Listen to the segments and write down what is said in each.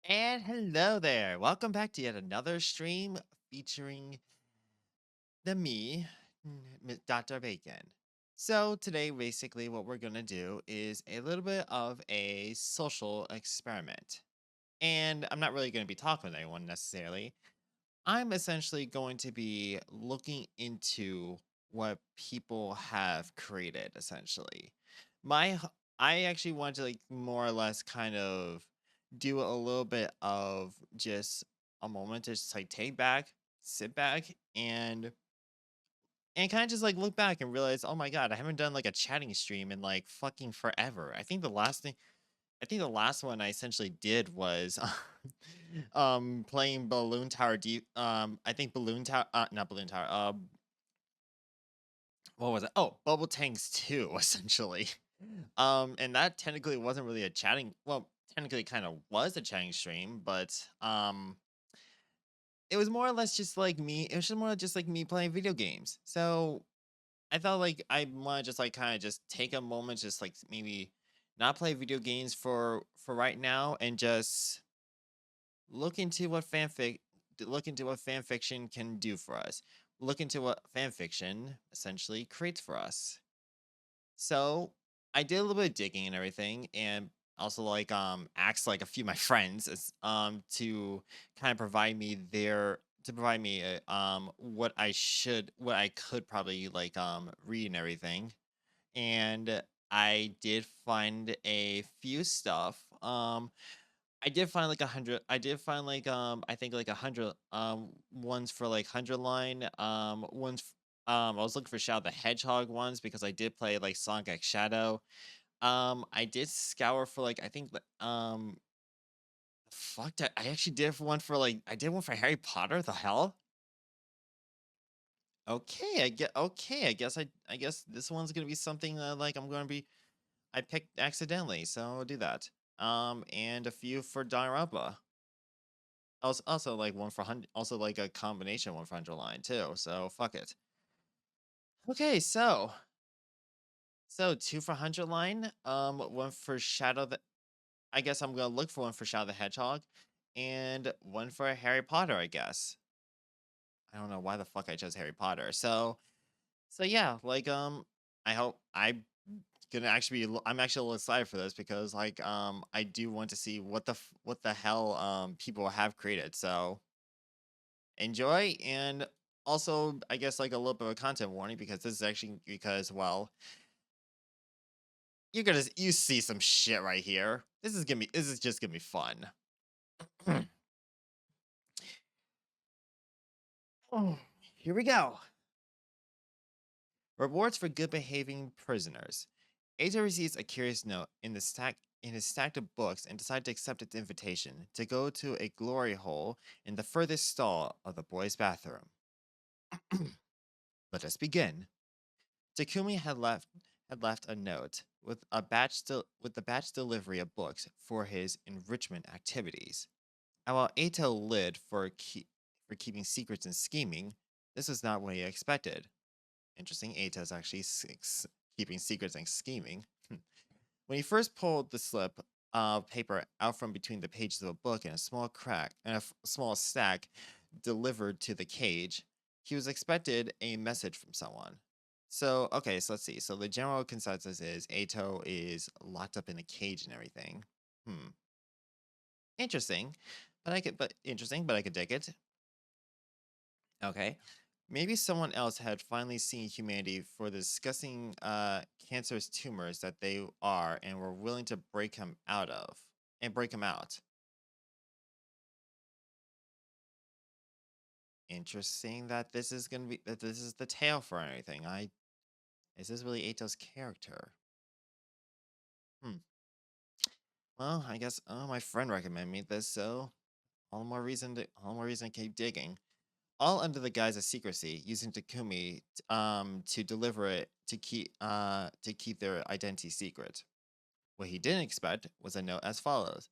And hello there. Welcome back to yet another stream featuring Dr. Bacon. So today basically what we're going to do is a little bit of a social experiment. And I'm not really going to be talking with anyone necessarily. I'm essentially going to be looking into what people have created essentially. I actually want to like more or less kind of do a little bit of just a moment to just like take back, sit back and kind of just like look back and realize, "Oh my god, I haven't done like a chatting stream in like fucking forever." I think the last one I essentially did was playing Balloon Tower Deep I think Balloon Tower not Balloon Tower, what was it? Oh, Bubble Tanks 2 essentially. And that technically wasn't really a chatting well, technically it kind of was a chatting stream, but it was more or less just like me it was just more just like me playing video games. So I felt like I want to just like kind of just take a moment, just like maybe not play video games for right now and just look into what look into what fan fiction can do for us. Look into what fan fiction essentially creates for us. So I did a little bit of digging and everything, and also like asked like a few of my friends to kind of provide me what I could probably like read and everything. And I did find a few stuff. I did find like 100. I did find like I think like 100 ones for like 100 line I was looking for Shadow the Hedgehog ones because I did play like Sonic X Shadow. I did scour for like I think fuck that I actually did one for like I did one for Harry Potter. The hell? I guess this one's gonna be something that like I picked accidentally, so I'll do that. And a few for Diorama. Also like one for 100, also like a combination one for 100 line too. So fuck it. Okay, so two for 100 line. One for Shadow the. I guess I'm gonna look for one for Shadow the Hedgehog, and one for Harry Potter. I guess. I don't know why the fuck I chose Harry Potter. So yeah, like I hope gonna actually I'm actually a little excited for this because like I do want to see what the hell people have created. So enjoy and also I guess like a little bit of a content warning because this is actually because well you see some shit right here. This is just gonna be fun. Oh, here we go. Rewards for good behaving prisoners. Ato receives a curious note in his stack of books and decides to accept its invitation to go to a glory hole in the furthest stall of the boys' bathroom. Let us begin. Takumi had left a note with the batch delivery of books for his enrichment activities. And while Ato lid for keeping secrets and scheming, this was not what he expected. Interesting, Ato's actually keeping secrets and scheming. When he first pulled the slip of paper out from between the pages of a book in a small crack and small stack delivered to the cage, he was expected a message from someone. So, okay, so let's see. So the general consensus is Ato is locked up in a cage and everything. Hmm. Interesting. But interesting, but I could dig it. Okay. Maybe someone else had finally seen humanity for the disgusting cancerous tumors that they are and were willing to break him out. Interesting that this is the tale for anything. Is this really Ato's character? Hmm. Well, I guess my friend recommended me this, so all the more reason to keep digging. All under the guise of secrecy, using Takumi to deliver it to keep their identity secret. What he didn't expect was a note as follows: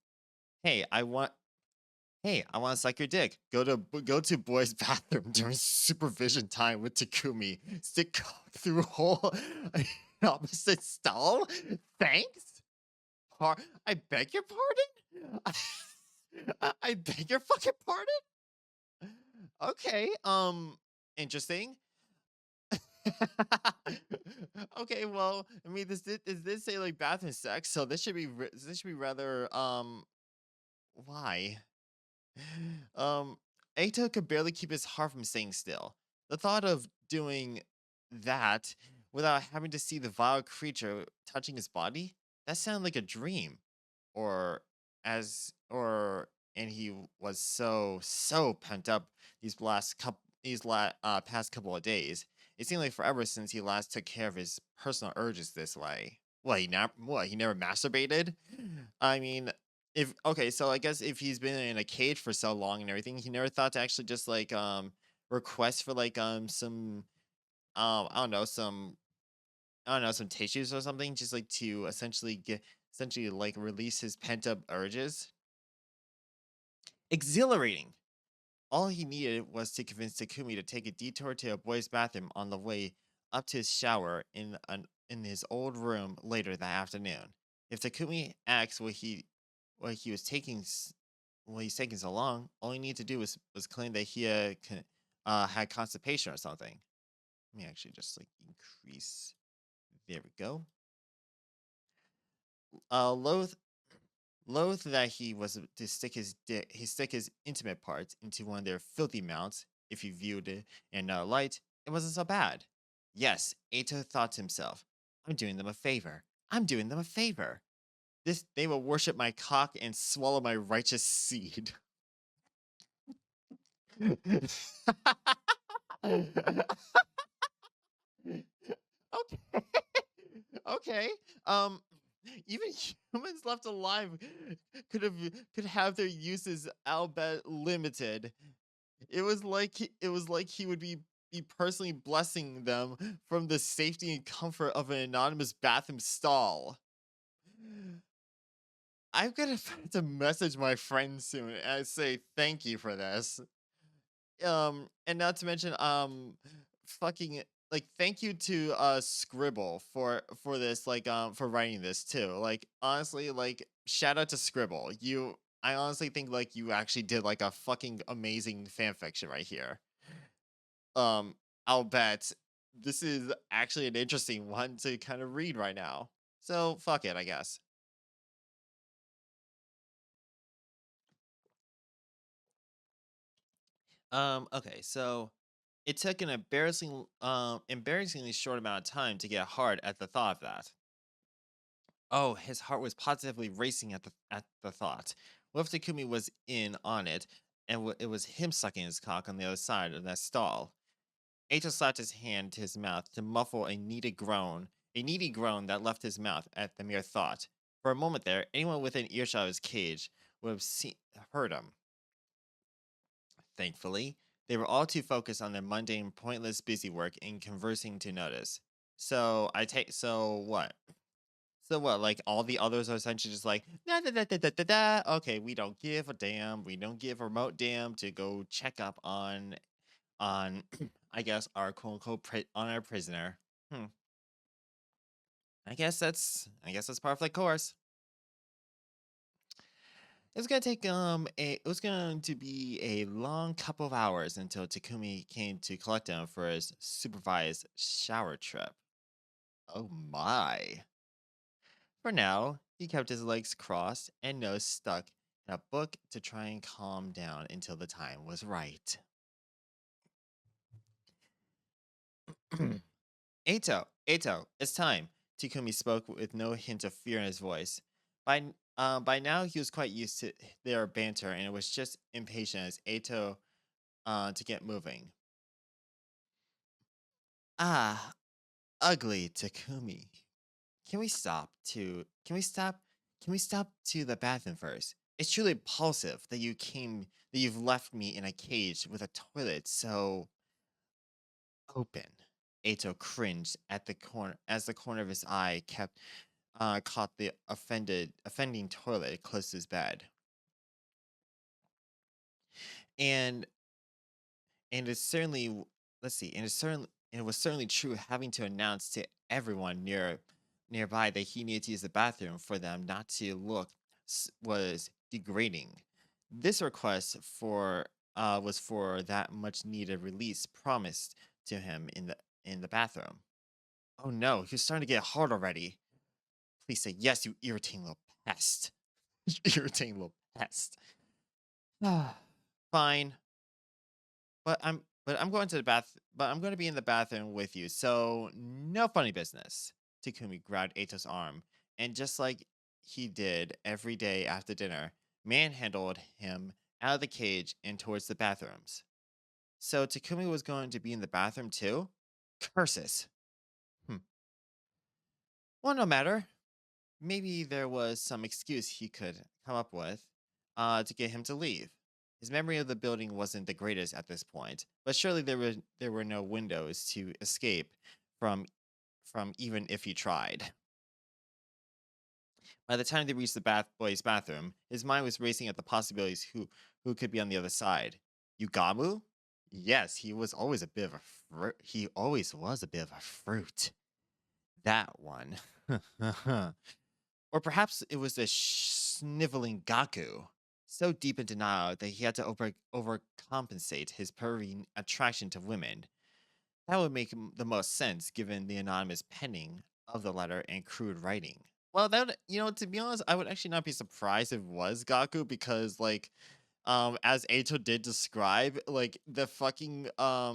"Hey, I want to suck your dick. Go to boys' bathroom during supervision time with Takumi. Stick cock through hole in opposite stall. Thanks. I beg your pardon." I beg your fucking pardon? Okay, interesting. Okay, well, I mean, this say like bathroom sex, so this should be rather why? Um, Ato could barely keep his heart from staying still. The thought of doing that without having to see the vile creature touching his body, that sounded like a dream. Or or and he was so pent up these past couple of days. It seemed like forever since he last took care of his personal urges this way. He never masturbated? I mean, if okay, so I guess if he's been in a cage for so long and everything, he never thought to actually just like request for like some I don't know, some tissues or something, just like to essentially like release his pent up urges. Exhilarating. All he needed was to convince Takumi to take a detour to a boys' bathroom on the way up to his shower in his old room later that afternoon. If Takumi asked what he was he's taking so long, all he needed to do was claim that he had constipation or something. Let me actually just like increase. There we go. Loath Loath that he was to stick his intimate parts into one of their filthy mouths, if he viewed it in no light, it wasn't so bad. Yes, Ato thought to himself, I'm doing them a favor. I'm doing them a favor. This they will worship my cock and swallow my righteous seed. Okay. Okay. Um even humans left alive could have could have their uses albeit limited. It was like he would be personally blessing them from the safety and comfort of an anonymous bathroom stall. I'm gonna have to message my friend soon and say thank you for this. And not to mention, fucking like thank you to Scribble for this, like for writing this too. Like honestly, like shout out to Scribble. I honestly think like you actually did like a fucking amazing fan fiction right here. Um, I'll bet this is actually an interesting one to kind of read right now. So fuck it, I guess. Okay, so it took an embarrassingly short amount of time to get hard at the thought of that. Oh, his heart was positively racing at the thought. What if Takumi was in on it, and it was him sucking his cock on the other side of that stall? Ato slapped his hand to his mouth to muffle a needy groan that left his mouth at the mere thought. For a moment there, anyone within earshot of his cage would have heard him. Thankfully, they were all too focused on their mundane, pointless busy work and conversing to notice. So what? So what? Like all the others are essentially just like da da da da da da da. Okay, we don't give a damn. We don't give a remote damn to go check up on I guess our quote unquote on our prisoner. Hmm. I guess that's part of the course. It was going to be a long couple of hours until Takumi came to collect him for his supervised shower trip. Oh my. For now, he kept his legs crossed and nose stuck in a book to try and calm down until the time was right. Ato, it's time. Takumi spoke with no hint of fear in his voice. By now, he was quite used to their banter, and it was just impatient as Ato to get moving. Ah, ugly Takumi. Can we stop? Can we stop to the bathroom first? It's truly repulsive that you've left me in a cage with a toilet so open. Ato cringed at the corner as the corner of his eye kept caught the offending toilet close to his bed. And and it's certainly let's see, and it was certainly true having to announce to everyone nearby that he needed to use the bathroom for them not to look was degrading. This request for was for that much needed release promised to him in the bathroom. Oh no, he's starting to get hard already. Please say yes, you irritating little pest. You irritating little pest. Fine, but I'm going to the bath. But I'm going to be in the bathroom with you, so no funny business. Takumi grabbed Ato's arm, and just like he did every day after dinner, manhandled him out of the cage and towards the bathrooms. So Takumi was going to be in the bathroom too? Curses. Hmm. Well, no matter. Maybe there was some excuse he could come up with to get him to leave. His memory of the building wasn't the greatest at this point, but surely there were no windows to escape from from even if he tried. By the time they reached the boy's bathroom, his mind was racing at the possibilities who could be on the other side. Yugamu? Yes, he was always a bit of a fruit. He always was a bit of a fruit. That one. Or perhaps it was the sniveling Gaku, so deep in denial that he had to overcompensate his pervy attraction to women. That would make the most sense given the anonymous penning of the letter and crude writing. Well, to be honest, I would actually not be surprised if it was Gaku because, like, as Ato did describe, like, the fucking, uh,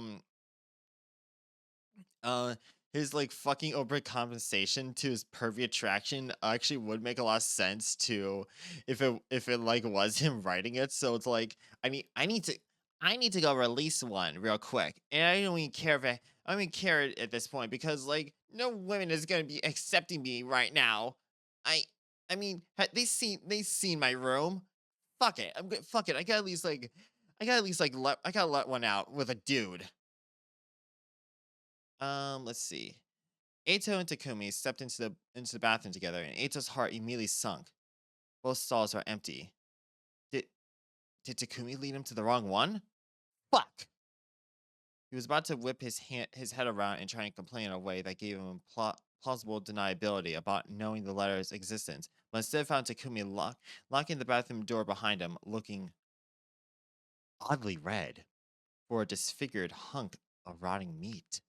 his like fucking overcompensation to his pervy attraction actually would make a lot of sense to if it like was him writing it. So it's like I need to go release one real quick, and I don't even care if I don't even care at this point because like no woman is gonna be accepting me right now. I I mean they seen my room. Fuck it. Fuck it. I gotta let one out with a dude. Let's see. Ato and Takumi stepped into the bathroom together, and Ato's heart immediately sunk. Both stalls are empty. Did did Takumi lead him to the wrong one? Fuck! He was about to whip his head around and try and complain in a way that gave him plausible deniability about knowing the letter's existence, but instead found Takumi locking the bathroom door behind him, looking oddly red for a disfigured hunk of rotting meat.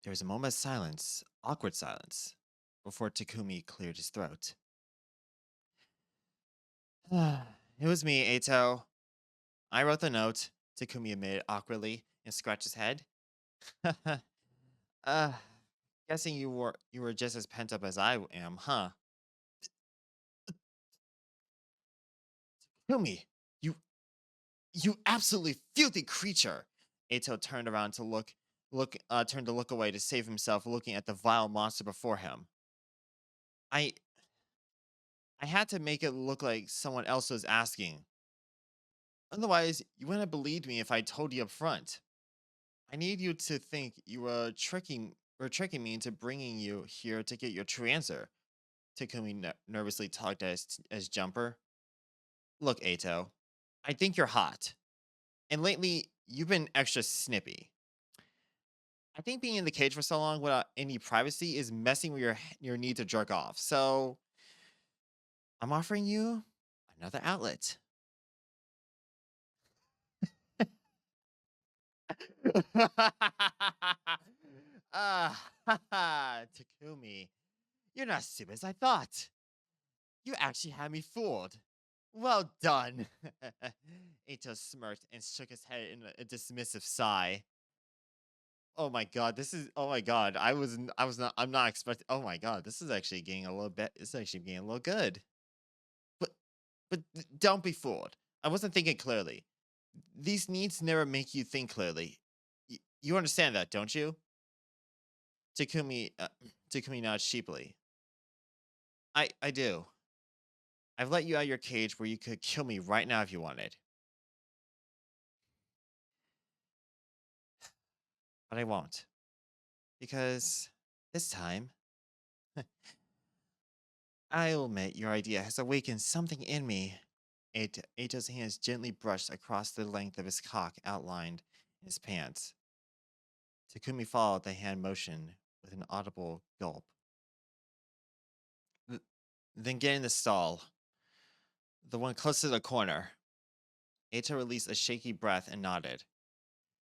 There was a moment of silence, awkward silence, before Takumi cleared his throat. It was me, Ato. I wrote the note, Takumi admitted awkwardly and scratched his head. uh, guessing you were just as pent up as I am, huh? Takumi, you you absolutely filthy creature. Ato turned around to turned to look away to save himself, looking at the vile monster before him. I I had to make it look like someone else was asking. Otherwise, you wouldn't have believed me if I told you up front. I need you to think you were tricking me into bringing you here to get your true answer. Takumi nervously tugged at his jumper. Look, Ato, I think you're hot, and lately you've been extra snippy. I think being in the cage for so long without any privacy is messing with your need to jerk off. So I'm offering you another outlet. Ah, Takumi, you're not as stupid as I thought. You actually had me fooled. Well done. Ito smirked and shook his head in a dismissive sigh. Oh my god. I'm not expecting. Oh my god, this is actually getting a little bit. It's actually getting a little good. But don't be fooled. I wasn't thinking clearly. These needs never make you think clearly. You understand that, don't you? Takumi Takumi nodded sheepily. I do. I've let you out of your cage where you could kill me right now if you wanted. But I won't. Because this time, I'll admit your idea has awakened something in me. Ato's hands gently brushed across the length of his cock outlined in his pants. Takumi followed the hand motion with an audible gulp. Then get in the stall. The one close to the corner. Ato released a shaky breath and nodded,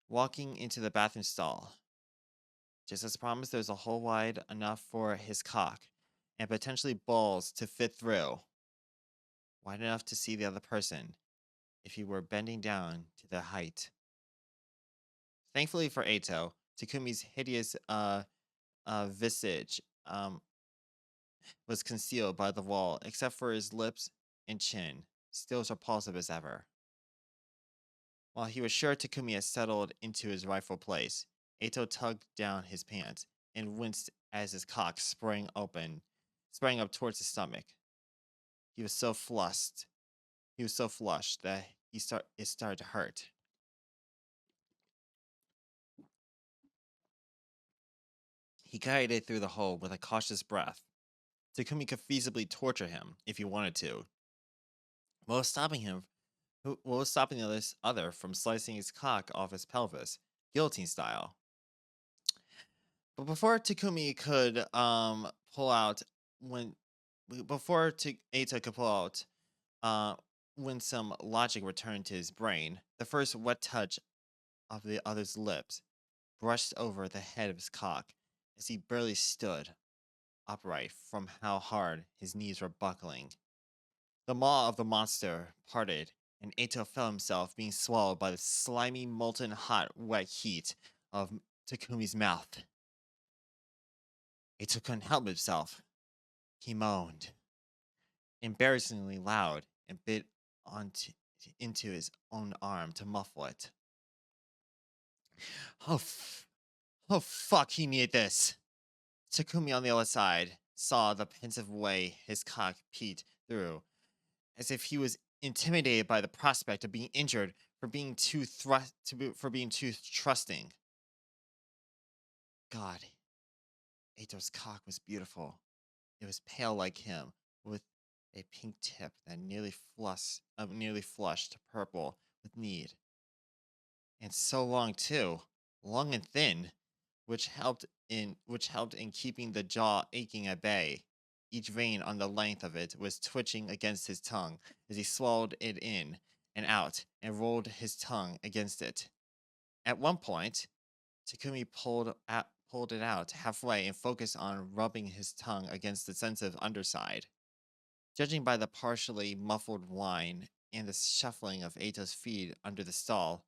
walking into the bathroom stall. Just as promised, there was a hole wide enough for his cock, and potentially balls to fit through, wide enough to see the other person if he were bending down to the height. Thankfully for Ato, Takumi's hideous visage was concealed by the wall, except for his lips and chin, still as repulsive as ever. While he was sure Takumi had settled into his rightful place, Ato tugged down his pants and winced as his cock sprang up towards his stomach. He was so flushed. He was so flushed that it started to hurt. He guided through the hole with a cautious breath. Takumi could feasibly torture him if he wanted to, while stopping the other from slicing his cock off his pelvis, guillotine style. But before Takumi could pull out when before Eita could pull out when some logic returned to his brain, the first wet touch of the other's lips brushed over the head of his cock as he barely stood upright from how hard his knees were buckling. The maw of the monster parted, and Eito felt himself being swallowed by the slimy, molten hot, wet heat of Takumi's mouth. Eito couldn't help himself. He moaned, embarrassingly loud, and bit onto into his own arm to muffle it. Oh, oh fuck, he needed this. Takumi on the other side saw the pensive way his cock peeked through, as if he was intimidated by the prospect of being injured for being too trusting. God, Ato's cock was beautiful. It was pale like him, with a pink tip that nearly flushed purple with need, and so long too, long and thin, which helped in keeping the jaw aching at bay. Each vein on the length of it was twitching against his tongue as he swallowed it in and out and rolled his tongue against it. At one point, Takumi pulled it out halfway and focused on rubbing his tongue against the sensitive underside. Judging by the partially muffled whine and the shuffling of Ato's feet under the stall,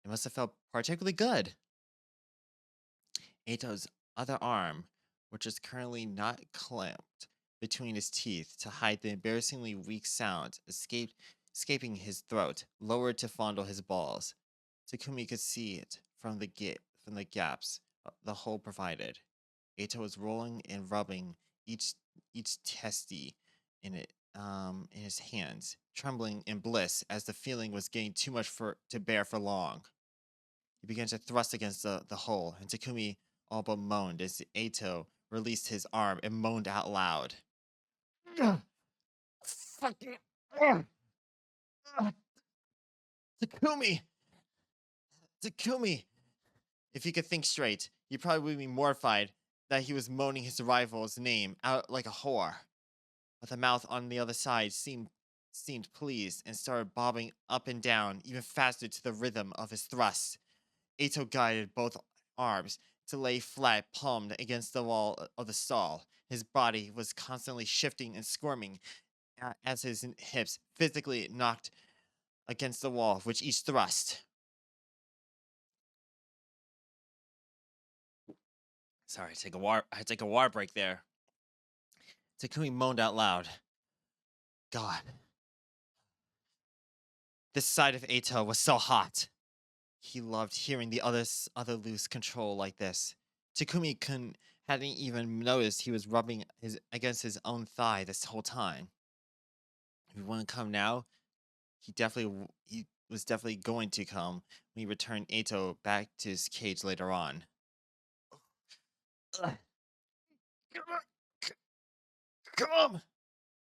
it must have felt particularly good. Ato's other arm, which is currently not clamped between his teeth to hide the embarrassingly weak sound escaping his throat, lowered to fondle his balls. Takumi could see it from the gaps the hole provided. Ato was rolling and rubbing each testy in his hands, trembling in bliss as the feeling was getting too much to bear for long. He began to thrust against the hole, and Takumi all but moaned as Ato released his arm and moaned out loud. Ugh, fucking ugh, ugh, Takumi! Takumi! If he could think straight, he probably would be mortified that he was moaning his rival's name out like a whore. But the mouth on the other side seemed pleased and started bobbing up and down even faster to the rhythm of his thrusts. Ato guided both arms to lay flat palmed against the wall of the stall. His body was constantly shifting and squirming as his hips physically knocked against the wall with each thrust. Sorry, I take a water break there. Takumi moaned out loud. God. This side of Ato was so hot. He loved hearing the other lose control like this. Takumi hadn't even noticed he was rubbing against his own thigh this whole time. If he wouldn't come now, he was definitely going to come when he returned Ato back to his cage later on. Ugh. Come!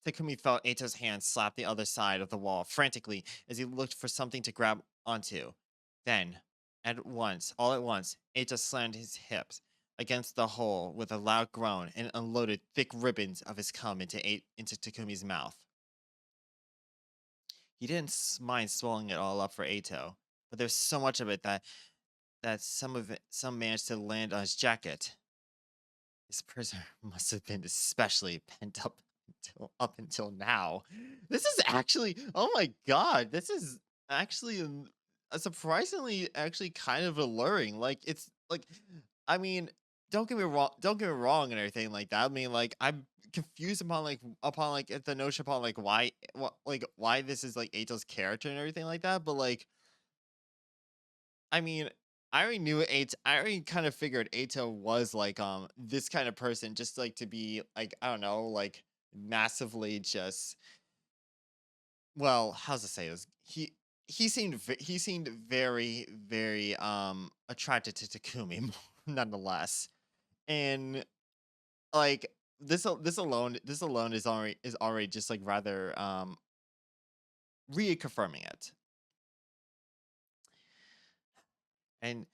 Takumi felt Ato's hand slap the other side of the wall frantically as he looked for something to grab onto. Then, all at once, Ato slammed his hips against the hole with a loud groan and unloaded thick ribbons of his cum into Takumi's mouth. He didn't mind swallowing it all up for Ato, but there's so much of it that some managed to land on his jacket. This prisoner must have been especially pent up until now. This is actually, oh my god, this is actually a surprisingly actually kind of alluring. Like it's like, I mean, don't get me wrong and everything like that. I mean, like I'm confused upon like the notion upon like why this is like Ato's character and everything like that. But like I mean, I already knew I already kind of figured Ato was like this kind of person, just like to be like, I don't know, like massively just, well, how's to say this? He seemed very very attracted to Takumi nonetheless. And like this alone is already just like rather reconfirming it. And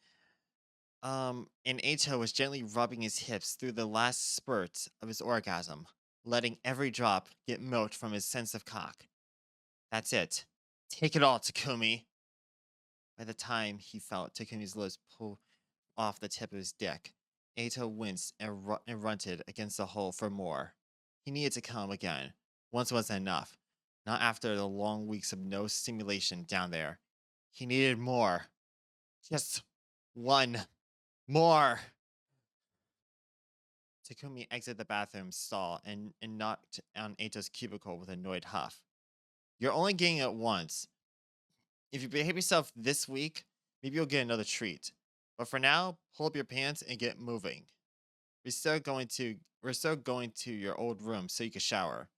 and Ato was gently rubbing his hips through the last spurts of his orgasm, letting every drop get milked from his sensitive cock. That's it. Take it all, Takumi. By the time he felt Takumi's lips pull off the tip of his dick, Ato winced and runted against the hole for more. He needed to come again. Once wasn't enough. Not after the long weeks of no stimulation down there. He needed more. Just one more. Takumi exited the bathroom stall and knocked on Ato's cubicle with a annoyed huff. You're only getting it once. If you behave yourself this week, maybe you'll get another treat. But for now, pull up your pants and get moving. We're still going to your old room so you can shower.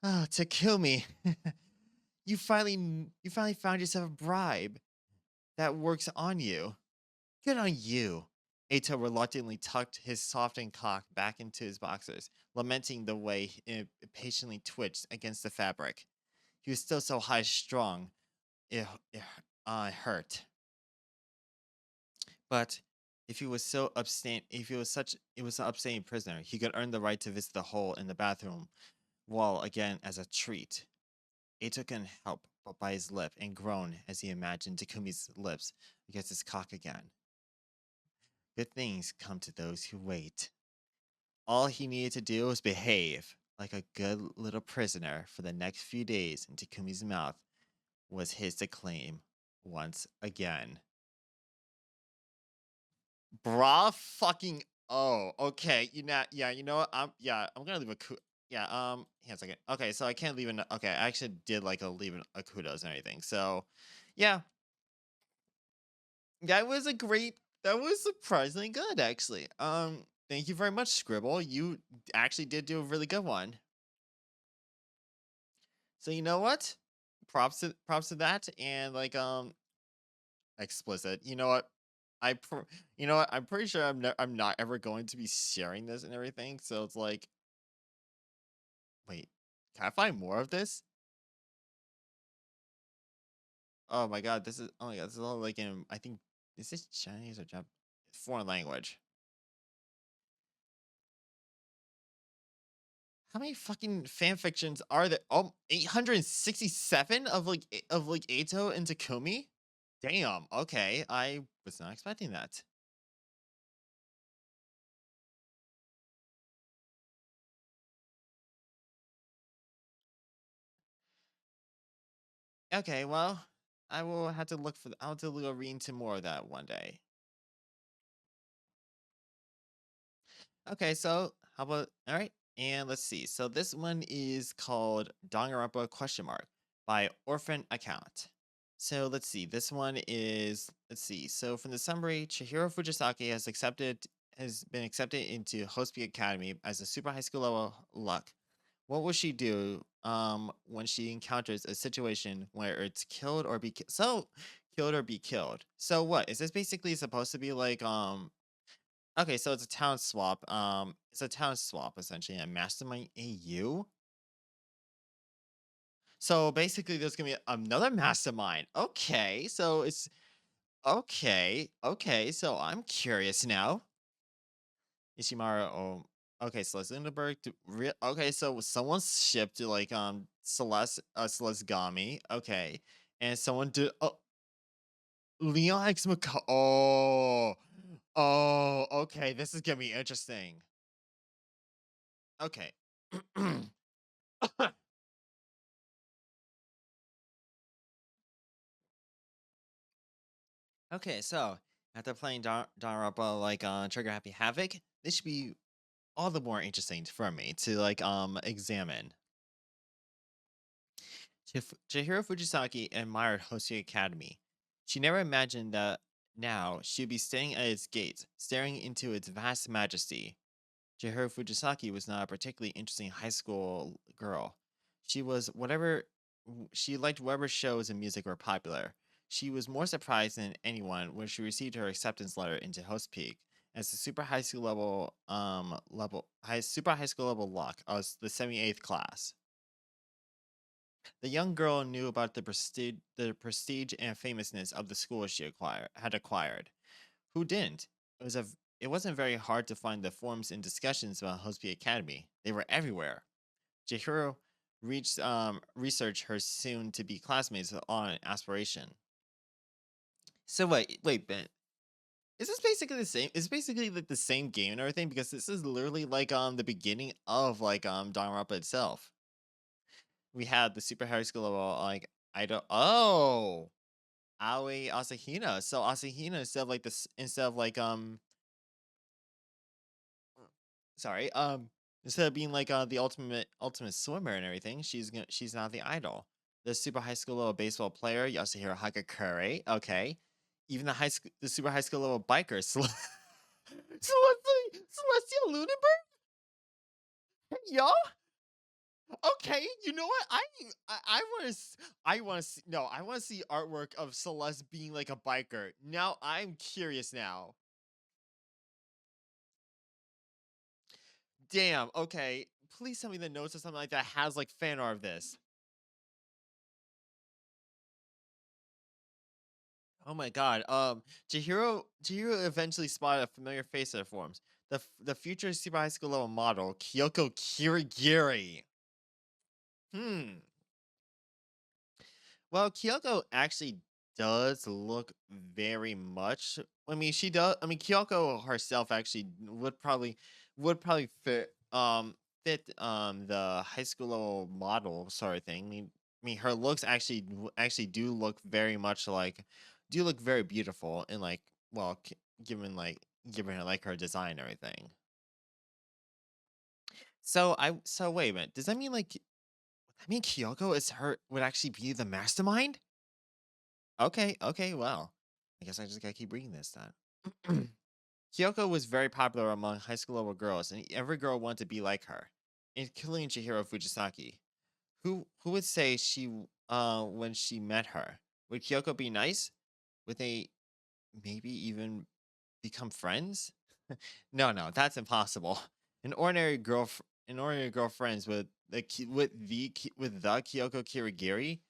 Oh, Takumi, you finally found yourself a bribe that works on you. Good on you. Ato reluctantly tucked his softened cock back into his boxers, lamenting the way it patiently twitched against the fabric. He was still so high strung, it hurt. But if he was such it was an abstaining prisoner, he could earn the right to visit the hole in the bathroom wall again as a treat. Ato couldn't help but bite his lip and groan as he imagined Takumi's lips against his cock again. Good things come to those who wait. All he needed to do was behave like a good little prisoner for the next few days, and Takumi's mouth was his to claim once again. Bra fucking okay. You know what? I'm gonna leave hang on a second. Okay, so I can't leave an okay, I actually did like leave a kudos and everything. So yeah, that was surprisingly good actually. Thank you very much, Scribble. You actually did do a really good one. So you know what? Props to that and like explicit. You know what? You know what? I'm pretty sure I'm not ever going to be sharing this and everything. So it's like, wait, can I find more of this? Oh my god, this is all like in I think is this Chinese or Japanese? Foreign language. How many fucking fan fictions are there? Oh, 867 of like Ato and Takumi? Damn, okay. I was not expecting that. Okay, well, I'll have to go read into more of that one day. Okay, so how about all right, and let's see. So this one is called Danganronpa question mark by Orphan Account. So let's see. This one is let's see. So from the summary, Chihiro Fujisaki has been accepted into Hospice Academy as a super high school level luck. What will she do when she encounters a situation where it's killed or be killed? So what? Is this basically supposed to be like okay, so it's a town swap. It's a town swap essentially. A mastermind AU. So basically, there's gonna be another mastermind. Okay, so it's okay. Okay, so I'm curious now. Ishimara. Oh, Okay, Celeste Lindbergh. Okay, so someone shipped to like Celeste Gami. Okay, and someone did Leon X McCall. Okay. This is gonna be interesting. Okay. Okay, so after playing Danganronpa like Trigger Happy Havoc, this should be all the more interesting for me to like examine. Chihiro Fujisaki admired Hoshi Academy. She never imagined that now she'd be standing at its gates, staring into its vast majesty. Chihiro Fujisaki was not a particularly interesting high school girl. She was she liked whatever shows and music were popular. She was more surprised than anyone when she received her acceptance letter into Host Peak as the super high school level lock of the 78th class. The young girl knew about the prestige and famousness of the school had acquired. Who didn't? It wasn't very hard to find the forums and discussions about Hospi Academy. They were everywhere. Chihiro researched her soon to be classmates on aspiration. So wait, Ben. Is this basically the same? Is basically like the same game and everything? Because this is literally like the beginning of like Danganronpa itself. We had the super high school level like I don't Aoi Asahina. So Asahina instead of like sorry, instead of being like the ultimate swimmer and everything, she's now the idol. The super high school level baseball player, Yasuhiro Hagakure, okay. Even the super high school level biker, Celestial Lunenburg? Yo? Okay, you know what? I want to I want to see artwork of Celeste being like a biker. Now I'm curious now. Damn. Okay. Please tell me the notes or something like that has like fan art of this. Oh my god. Chihiro eventually spotted a familiar face in the forums. The future super high school level model, Kyoko Kirigiri. Hmm. Well, Kyoko actually does look very much. I mean, she does. I mean, Kyoko herself actually would probably fit the high school level model sort of thing. I mean, her looks actually do look very beautiful and like well, given her like her design and everything. So wait a minute. Does that mean Kyoko is her would actually be the mastermind? Okay, well, I guess I just gotta keep reading this then. Kyoko was very popular among high school level girls, and every girl wanted to be like her, including Chihiro Fujisaki. Who would say when she met her? Would Kyoko be nice? Would they maybe even become friends? No, that's impossible. An ordinary girlfriends with the Kyoko Kirigiri.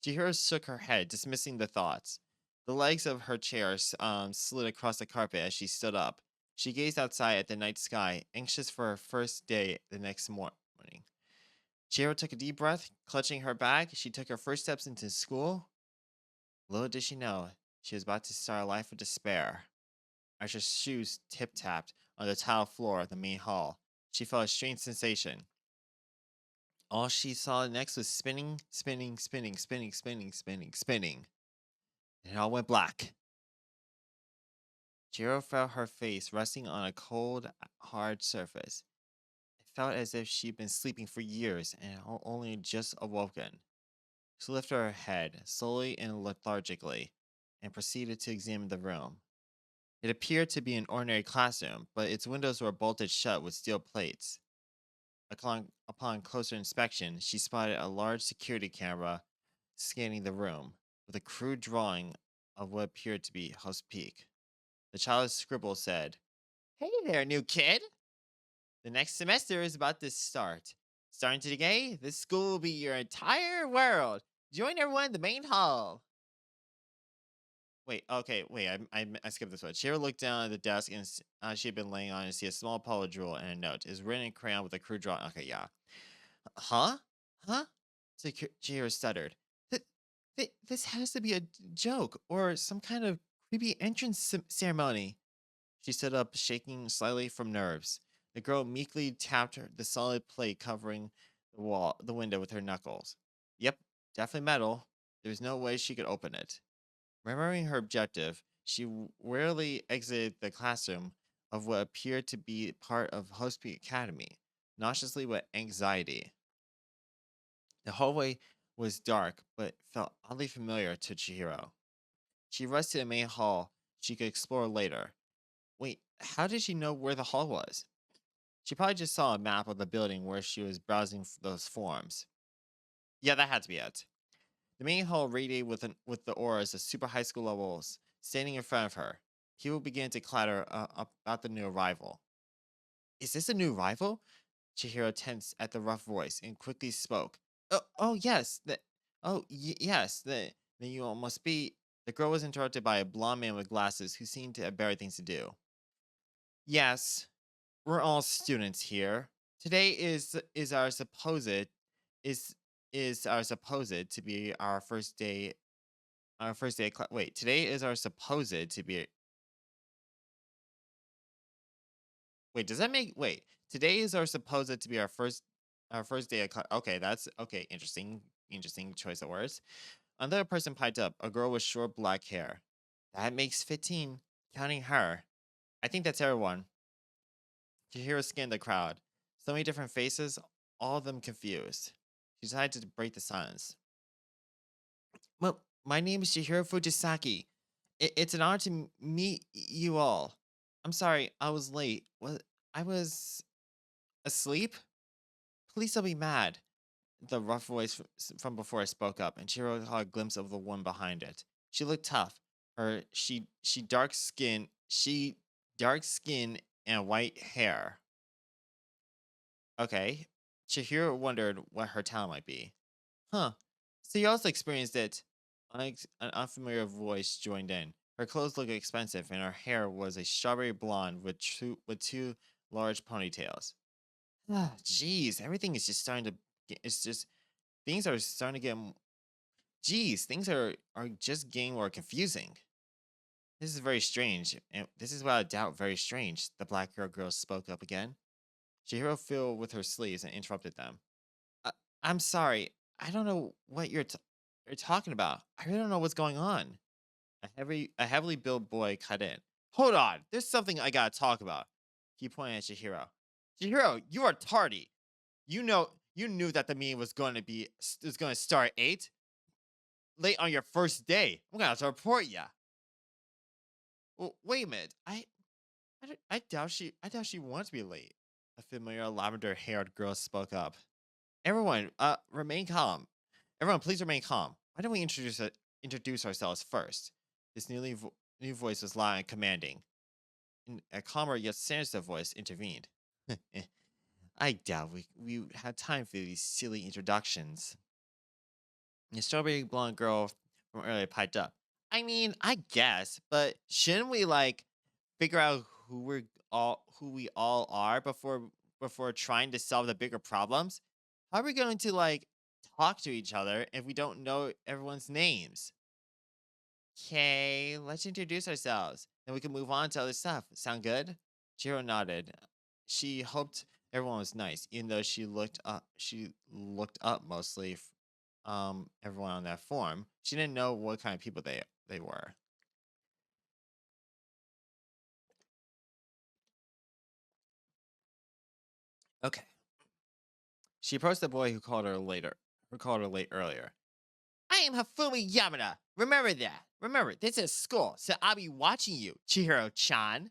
Chihiro shook her head, dismissing the thoughts. The legs of her chair slid across the carpet as she stood up. She gazed outside at the night sky, anxious for her first day the next morning. Chihiro took a deep breath, clutching her bag. She took her first steps into school. Little did she know, she was about to start a life of despair. As her shoes tip-tapped on the tile floor of the main hall, she felt a strange sensation. All she saw next was spinning, spinning, spinning, spinning, spinning, spinning, spinning. And it all went black. Jiro felt her face resting on a cold, hard surface. It felt as if she'd been sleeping for years and had only just awoken. She lifted her head, slowly and lethargically, and proceeded to examine the room. It appeared to be an ordinary classroom, but its windows were bolted shut with steel plates. Upon closer inspection, she spotted a large security camera scanning the room, with a crude drawing of what appeared to be Host Peak. The child's scribble said, "Hey there, new kid! The next semester is about to start. Starting today, this school will be your entire world. Join everyone in the main hall." Wait, okay, wait, I skipped this one. Chihiro looked down at the desk and she had been laying on and see a small Apollo jewel and a note. It's written in crayon with a crude drawing. Okay, yeah. Huh? Huh? Chihiro stuttered. This has to be a joke or some kind of creepy entrance ceremony. She stood up, shaking slightly from nerves. The girl meekly tapped the solid plate covering the window with her knuckles. Yep, definitely metal. There was no way she could open it. Remembering her objective, she rarely exited the classroom of what appeared to be part of Hospital Academy, nauseously with anxiety. The hallway was dark, but felt oddly familiar to Chihiro. She rushed to the main hall she could explore later. Wait, how did she know where the hall was? She probably just saw a map of the building where she was browsing those forms. Yeah, that had to be it. The main hall radiated with the auras of super high school levels standing in front of her. People began to clatter about the new arrival. Is this a new arrival? Chihiro tensed at the rough voice and quickly spoke. Oh yes, yes, then you all must be. The girl was interrupted by a blond man with glasses who seemed to have better things to do. Yes, we're all students here. Today is our supposed is is our supposed to be our first day of class. Wait, today is our supposed to be. Wait, does that make wait? Today is our supposed to be our first day of class. Okay, that's okay. Interesting choice of words. Another person piped up. A girl with short black hair. That makes 15, counting her. I think that's everyone. Chihiro scanned the crowd. So many different faces, all of them confused. She decided to break the silence. Well, my name is Chihiro Fujisaki. It's an honor to meet you all. I'm sorry, I was late. I was asleep? Please don't be mad. The rough voice from before I spoke up, and Chihiro caught a glimpse of the one behind it. She looked tough. She dark skin and white hair. Okay. Chihiro wondered what her talent might be. Huh. So you also experienced it. An unfamiliar voice joined in. Her clothes looked expensive, and her hair was a strawberry blonde with two large ponytails. Ah, jeez, everything is just starting to. It's just things are starting to get. Jeez, things are just getting more confusing. This is very strange, and this is without a doubt very strange. The black girl spoke up again. Chihiro filled with her sleeves and interrupted them. I, I'm sorry. I don't know what you're talking about. I really don't know what's going on. A heavily built boy cut in. Hold on. There's something I gotta talk about. He pointed at Chihiro. Chihiro, you are tardy. You knew that the meeting was going to start at 8 late on your first day. I'm gonna have to report ya. Well, wait a minute. I doubt she wants to be late. A familiar lavender-haired girl spoke up. Everyone, remain calm. Everyone, please remain calm. Why don't we introduce ourselves first? This new voice was loud and commanding. And a calmer yet sinister voice intervened. I doubt we had time for these silly introductions. The strawberry blonde girl from earlier piped up. I mean, I guess, but shouldn't we figure out who we all are before trying to solve the bigger problems? How are we going to talk to each other if we don't know everyone's names? Okay, let's introduce ourselves. Then we can move on to other stuff. Sound good? Jiro nodded. She hoped everyone was nice, even though she looked up mostly everyone on that form. She didn't know what kind of people they were. Okay. She approached the boy who called her late earlier. I am Hafumi Yamada. Remember that. Remember, this is school, so I'll be watching you, Chihiro-chan.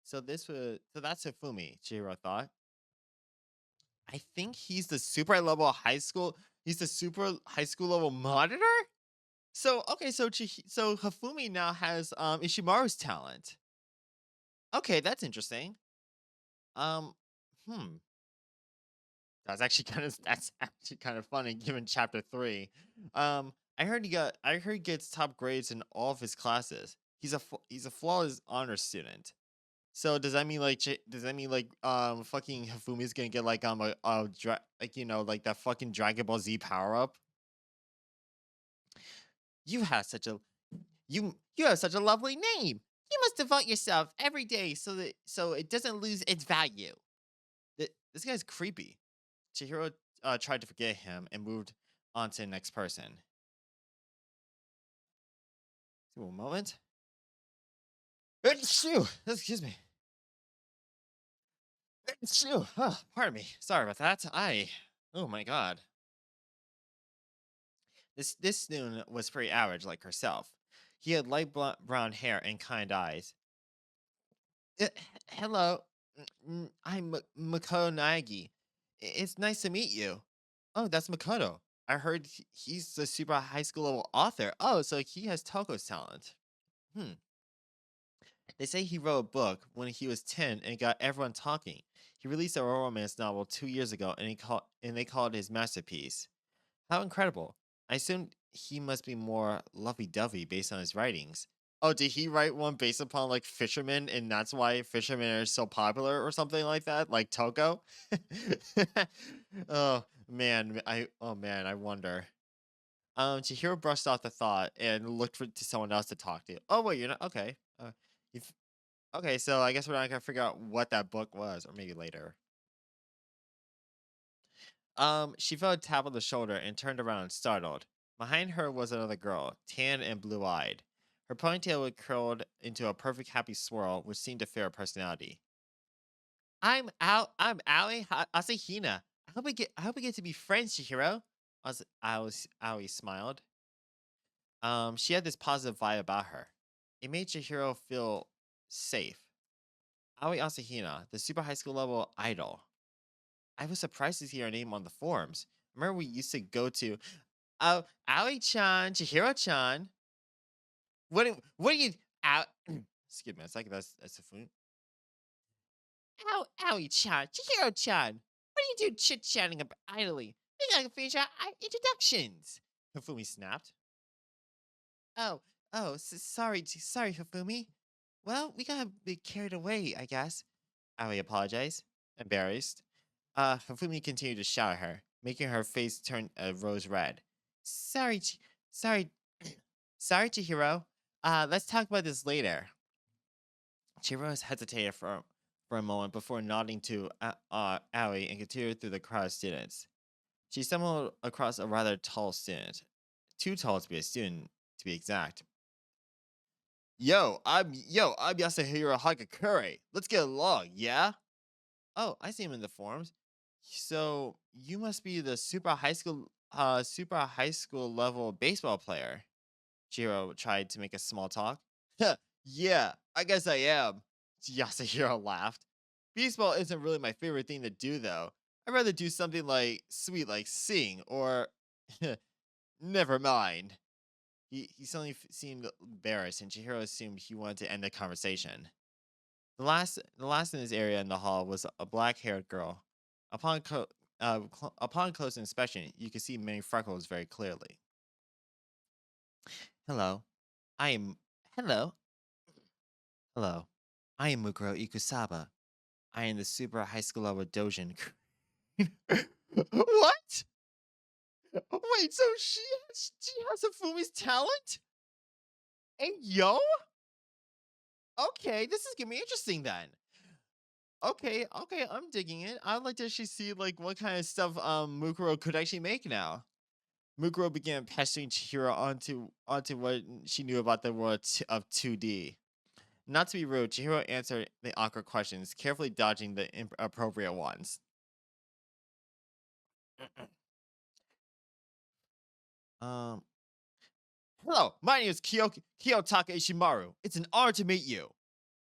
So that's Hifumi, Chihiro thought. I think he's the super level high school. He's the super high school level monitor? So Hifumi now has Ishimaru's talent. Okay, that's interesting. Um hmm. That's actually kind of funny given chapter 3. I heard he gets top grades in all of his classes. He's a flawless honor student. So does that mean like does that mean like fucking Hafumi's gonna get like like like that fucking Dragon Ball Z power up? You have such a you have such a lovely name. You must devote yourself every day so it doesn't lose its value. This guy's creepy. Chihiro tried to forget him and moved on to the next person. One moment. Excuse me. Pardon me. Sorry about that. Oh my god. This student was pretty average like herself. He had light brown hair and kind eyes. Hello, I'm Makoto Naegi. It's nice to meet you. Oh, that's Makoto. I heard he's a super high school level author. Oh, so he has Toko's talent. Hmm. They say he wrote a book when he was 10 and got everyone talking. He released a romance novel 2 years ago and they called it his masterpiece. How incredible. I assumed he must be more lovey-dovey based on his writings. Oh, did he write one based upon like fishermen and that's why fishermen are so popular or something like that? Like Toko? Oh man, I wonder. Chihiro brushed off the thought and looked to someone else to talk to. Oh wait, you're not okay. If, okay, so I guess we're not gonna figure out what that book was, or maybe later. She felt a tap on the shoulder and turned around startled. Behind her was another girl, tan and blue-eyed. Her ponytail was curled into a perfect happy swirl, which seemed to fit her personality. I'm Aoi Asahina. I hope we get to be friends, Chihiro. Aoi smiled. She had this positive vibe about her. It made Chihiro feel safe. Aoi Asahina, the super high school level idol. I was surprised to see her name on the forums. Remember we used to go to Oh, Aoi-chan, Chihiro-chan. What do you Ow excuse me a second, that's a phone. Aoi-chan, Chihiro-chan. What are you do chit-chatting about idly? We gotta finish our introductions. Hifumi snapped. Oh, sorry, Hifumi. Well, we got a bit carried away, I guess. Aoi apologized, embarrassed. Hifumi continued to shout at her, making her face turn a rose red. Sorry, sorry, sorry, Chihiro. Let's talk about this later. Chihiro hesitated for a moment before nodding to Aoi and continued through the crowd of students. She stumbled across a rather tall student. Too tall to be a student, to be exact. I'm Yasuhiro Hagakure. Let's get along, yeah? Oh, I see him in the forums. So you must be the super high school level baseball player. Jiro tried to make a small talk. Yeah, I guess I am. Yasuhiro laughed. Baseball isn't really my favorite thing to do though. I'd rather do something like sweet like sing or never mind. He suddenly seemed embarrassed and Chihiro assumed he wanted to end the conversation. The last in his area in the hall was a black-haired girl. Upon upon close inspection, you could see many freckles very clearly. Hello, I am. Hello, hello. I am Mukuro Ikusaba. I am the super high school level Dojin. What? Wait, so she has a Fumi's talent? And yo? Okay, this is gonna be interesting then. Okay, I'm digging it. I'd like to actually see like what kind of stuff Mukuro could actually make now. Mukuro began pestering Chihiro onto what she knew about the world of 2D. Not to be rude, Chihiro answered the awkward questions, carefully dodging the inappropriate ones. um, Hello, my name is Kiyotaka Ishimaru. It's an honor to meet you.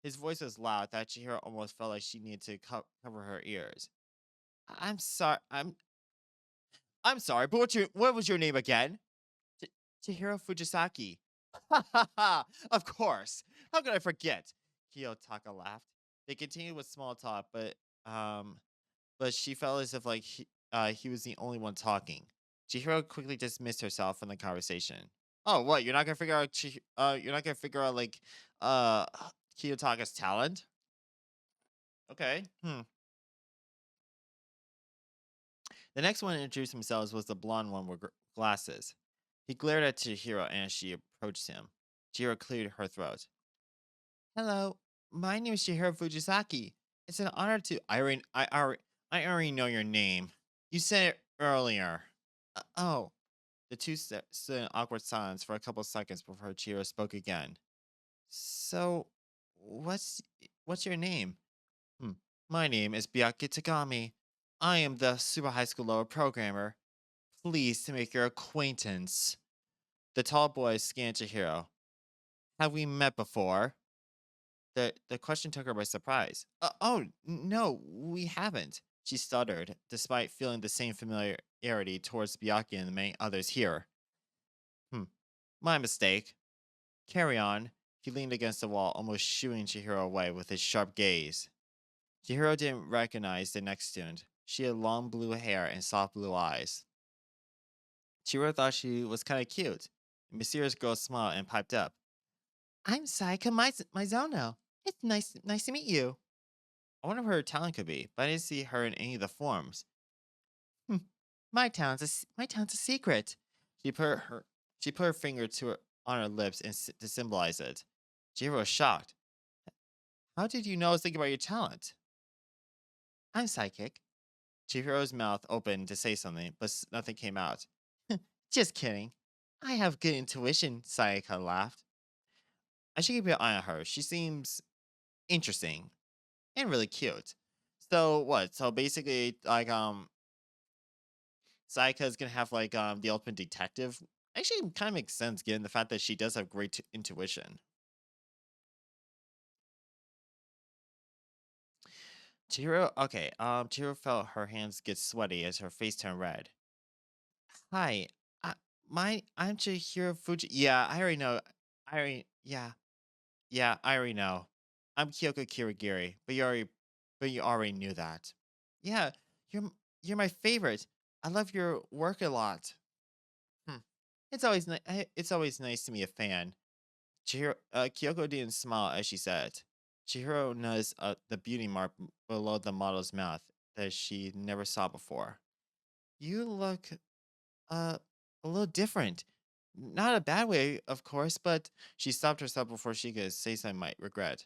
His voice was loud that Chihiro almost felt like she needed to cover her ears. I'm sorry. I'm sorry, but what was your name again? Ch- Chihiro Fujisaki. Ha ha ha! Of course. How could I forget? Kiyotaka laughed. They continued with small talk, but she felt as if like he was the only one talking. Chihiro quickly dismissed herself from the conversation. Oh, what? You're not gonna figure out you're not gonna figure out like uh Kiyotaka's talent? Okay. The next one to introduce themselves was the blonde one with glasses. He glared at Chihiro as she approached him. Chihiro cleared her throat. Hello, my name is Chihiro Fujisaki. It's an honor to. I already know your name. You said it earlier. Oh, the two stood in awkward silence for a couple seconds before Chihiro spoke again. So, what's your name? Hmm. My name is Byakuya Tagami. I am the Super High School Lower Programmer. Pleased to make your acquaintance. The tall boy scanned Chihiro. Have we met before? The question took her by surprise. No, we haven't. She stuttered, despite feeling the same familiarity towards Byakuya and the many others here. Hmm. My mistake. Carry on. He leaned against the wall, almost shooing Chihiro away with his sharp gaze. Chihiro didn't recognize the next student. She had long blue hair and soft blue eyes. Chihiro thought she was kind of cute. The mysterious girl smiled and piped up. I'm Saika Mizono. It's nice to meet you. I wonder what her talent could be, but I didn't see her in any of the forms. Hmm. My talent's a secret. She put her she put her finger on her lips to symbolize it. Chihiro was shocked. How did you know I was thinking about your talent? I'm psychic. Chihiro's mouth opened to say something, but nothing came out. Just kidding. I have good intuition, Sayaka laughed. I should keep an eye on her. She seems interesting and really cute. So what? So basically, like Sayaka is gonna have like the ultimate detective. Actually, kind of makes sense given the fact that she does have great intuition. Chihiro felt her hands get sweaty as her face turned red. Hi, uh, I'm Chihiro Fuji. Yeah, I already know. I already know. I'm Kyoko Kirigiri, but you already knew that. Yeah, you're my favorite. I love your work a lot. Hmm. It's always nice to meet a fan. Kyoko didn't smile as she said it. Chihiro noticed the beauty mark below the model's mouth that she never saw before. You look uh a little different. Not a bad way, of course, but she stopped herself before she could say something might regret.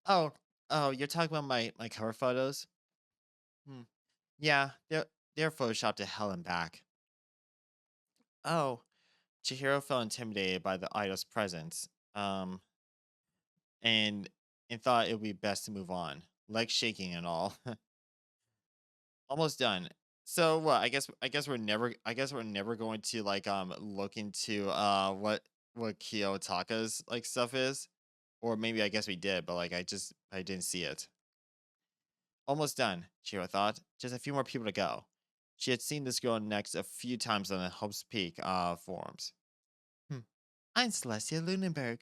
Oh, oh, you're talking about my cover photos? Hmm. Yeah, they're photoshopped to hell and back. Oh, Chihiro felt intimidated by the idol's presence. And thought it would be best to move on, legs shaking and all. Almost done. So what? I guess we're never going to like look into what Kiyotaka's like stuff is, or maybe I guess we did, but like I didn't see it. Almost done, Chihiro thought. Just a few more people to go. She had seen this girl next a few times on the Hope's Peak forums. Hmm. I'm Celestia Lunenberg,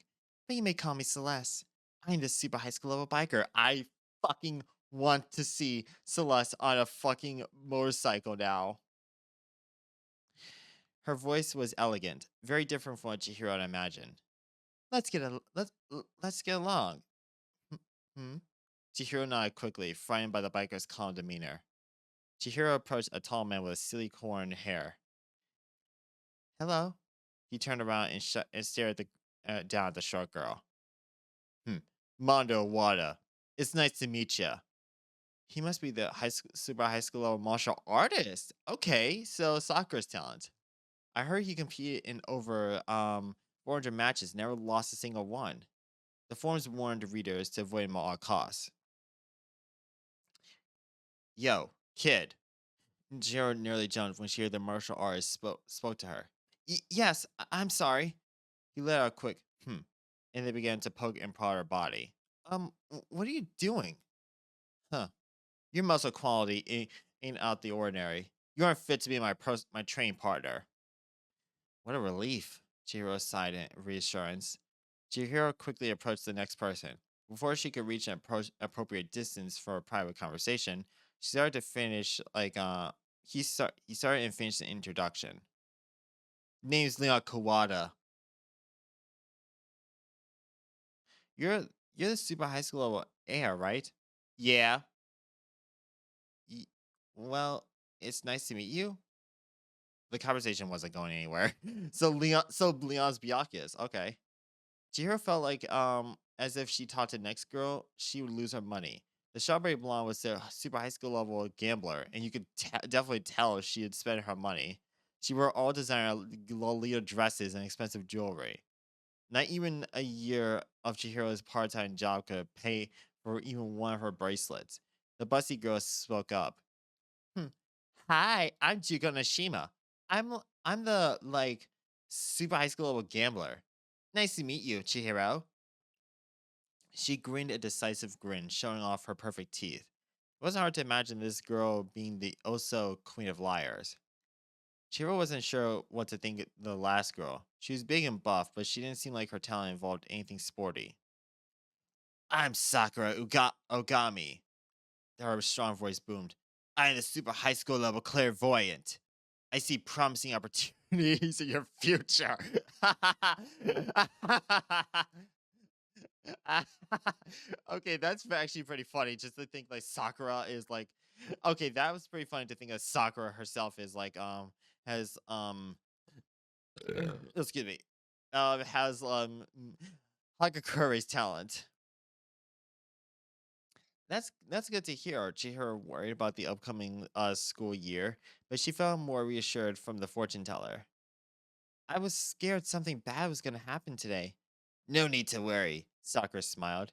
but you may call me Celeste. I'm the super high school level biker. I fucking want to see Celeste on a fucking motorcycle now. Her voice was elegant, very different from what Chihiro had imagined. Let's get along. Hmm. Hmm? Chihiro nodded quickly, frightened by the biker's calm demeanor. Chihiro approached a tall man with silly corn hair. Hello. He turned around and stared down at the short girl. Hmm. Mondo Wada. It's nice to meet you. He must be the super high school level martial artist. Okay, so Sakura's talent. I heard he competed in over 400 matches, never lost a single one. The forums warned readers to avoid him at all costs. Yo, kid. Jiro nearly jumped when she heard the martial artist spoke to her. Yes, I'm sorry. He let out a quick and they began to poke and prod her body. What are you doing? Huh. Your muscle quality ain't out the ordinary. You aren't fit to be my train partner. What a relief, Chihiro sighed in reassurance. Chihiro quickly approached the next person. Before she could reach an appropriate distance for a private conversation, she started to He started and finished the introduction. Name's Leon Kawada. You're the super high school level air, right? Yeah. Y- well, it's nice to meet you. The conversation wasn't going anywhere. So Leon's Byakuya. Okay. Chihiro felt like as if she taught the next girl, she would lose her money. The strawberry blonde was a super high school level gambler, and you could definitely tell she had spent her money. She wore all designer Lolita dresses and expensive jewelry. Not even a year of Chihiro's part-time job could pay for even one of her bracelets. The busty girl spoke up. "Hmm. Hi, I'm Juko Nashima. I'm the super high school level gambler. Nice to meet you, Chihiro." She grinned a decisive grin, showing off her perfect teeth. It wasn't hard to imagine this girl being the Oso Queen of Liars. Chihiro wasn't sure what to think of the last girl. She was big and buff, but she didn't seem like her talent involved anything sporty. "I'm Sakura Ogami." Her strong voice boomed. "I am the super high school level clairvoyant. I see promising opportunities in your future." Okay, that's actually pretty funny. Just to think like Sakura is like, okay, that was pretty funny to think that Sakura herself is like, has excuse me, has Hagakuri's talent. That's good to hear. Chihiro worried about the upcoming school year, but she felt more reassured from the fortune teller. "I was scared something bad was going to happen today." "No need to worry," Sakura smiled.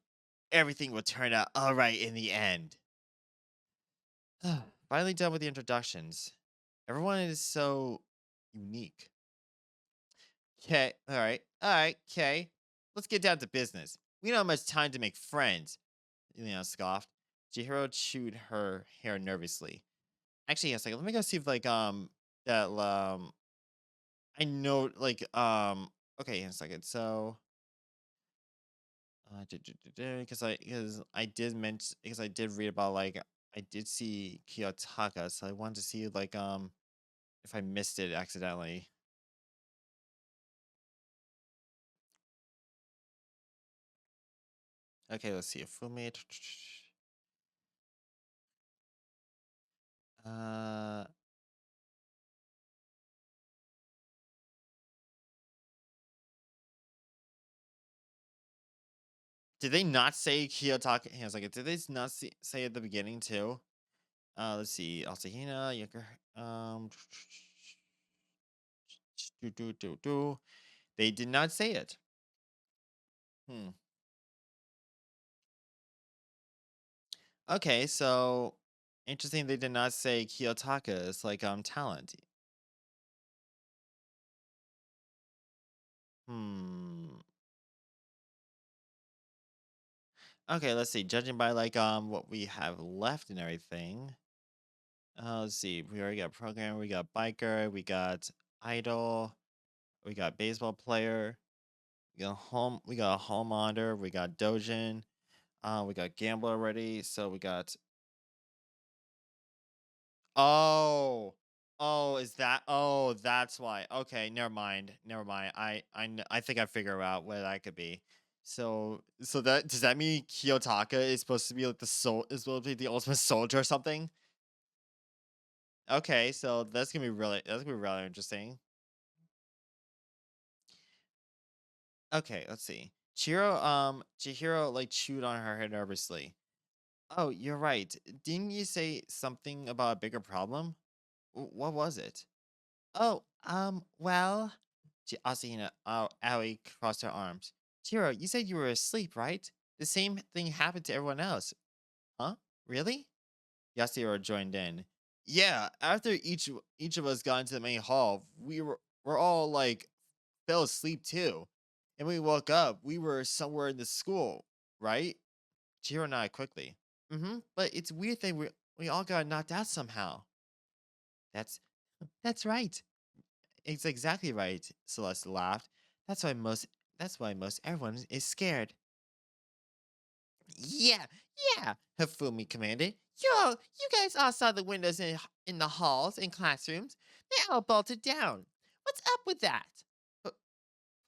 "Everything will turn out all right in the end." Finally done with the introductions. Everyone is so unique. Okay, all right, okay. Let's get down to business. We don't have much time to make friends. Leon scoffed. Chihiro chewed her hair nervously. Actually, yes, like let me go see if that I know okay, in a second. So because I did read about I did see Kiyotaka, so I wanted to see if I missed it accidentally. Okay, let's see. A Fume. Uh, did they not say Kiyotaka? Hang on a second. Did they not say at the beginning too? Let's see. Asahina, Yuka. Do do do do. They did not say it. Hmm. Okay, so interesting. They did not say Kiyotaka is talent. Hmm. Okay, let's see. Judging by what we have left and everything. Let's see. We already got programmer. We got biker. We got idol. We got baseball player. We got home. We got home monitor. We got dojin. We got gambler already. So we got. Oh. Oh, is that? Oh, that's why. Okay, never mind. Never mind. I think I figure out what that could be. So that does that mean Kiyotaka is supposed to be like the soul is supposed to be the ultimate soldier or something? Okay, so that's gonna be really interesting. Okay, let's see. Chihiro chewed on her hair nervously. "Oh, you're right. Didn't you say something about a bigger problem? What was it?" "Oh, well," Asahina Aoi crossed her arms. "Chihiro, you said you were asleep, right? The same thing happened to everyone else." "Huh? Really?" Yasuhiro joined in. "Yeah, after each of us got into the main hall, we're all fell asleep too. And when we woke up, we were somewhere in the school, right?" Chihiro nodded quickly. "Mm-hmm. But it's weird that we all got knocked out somehow." That's that's right. It's exactly right," Celeste laughed. That's why most everyone is scared." "Yeah, yeah," Hifumi commanded. You guys all saw the windows in the halls and classrooms. They all bolted down. What's up with that? Uh,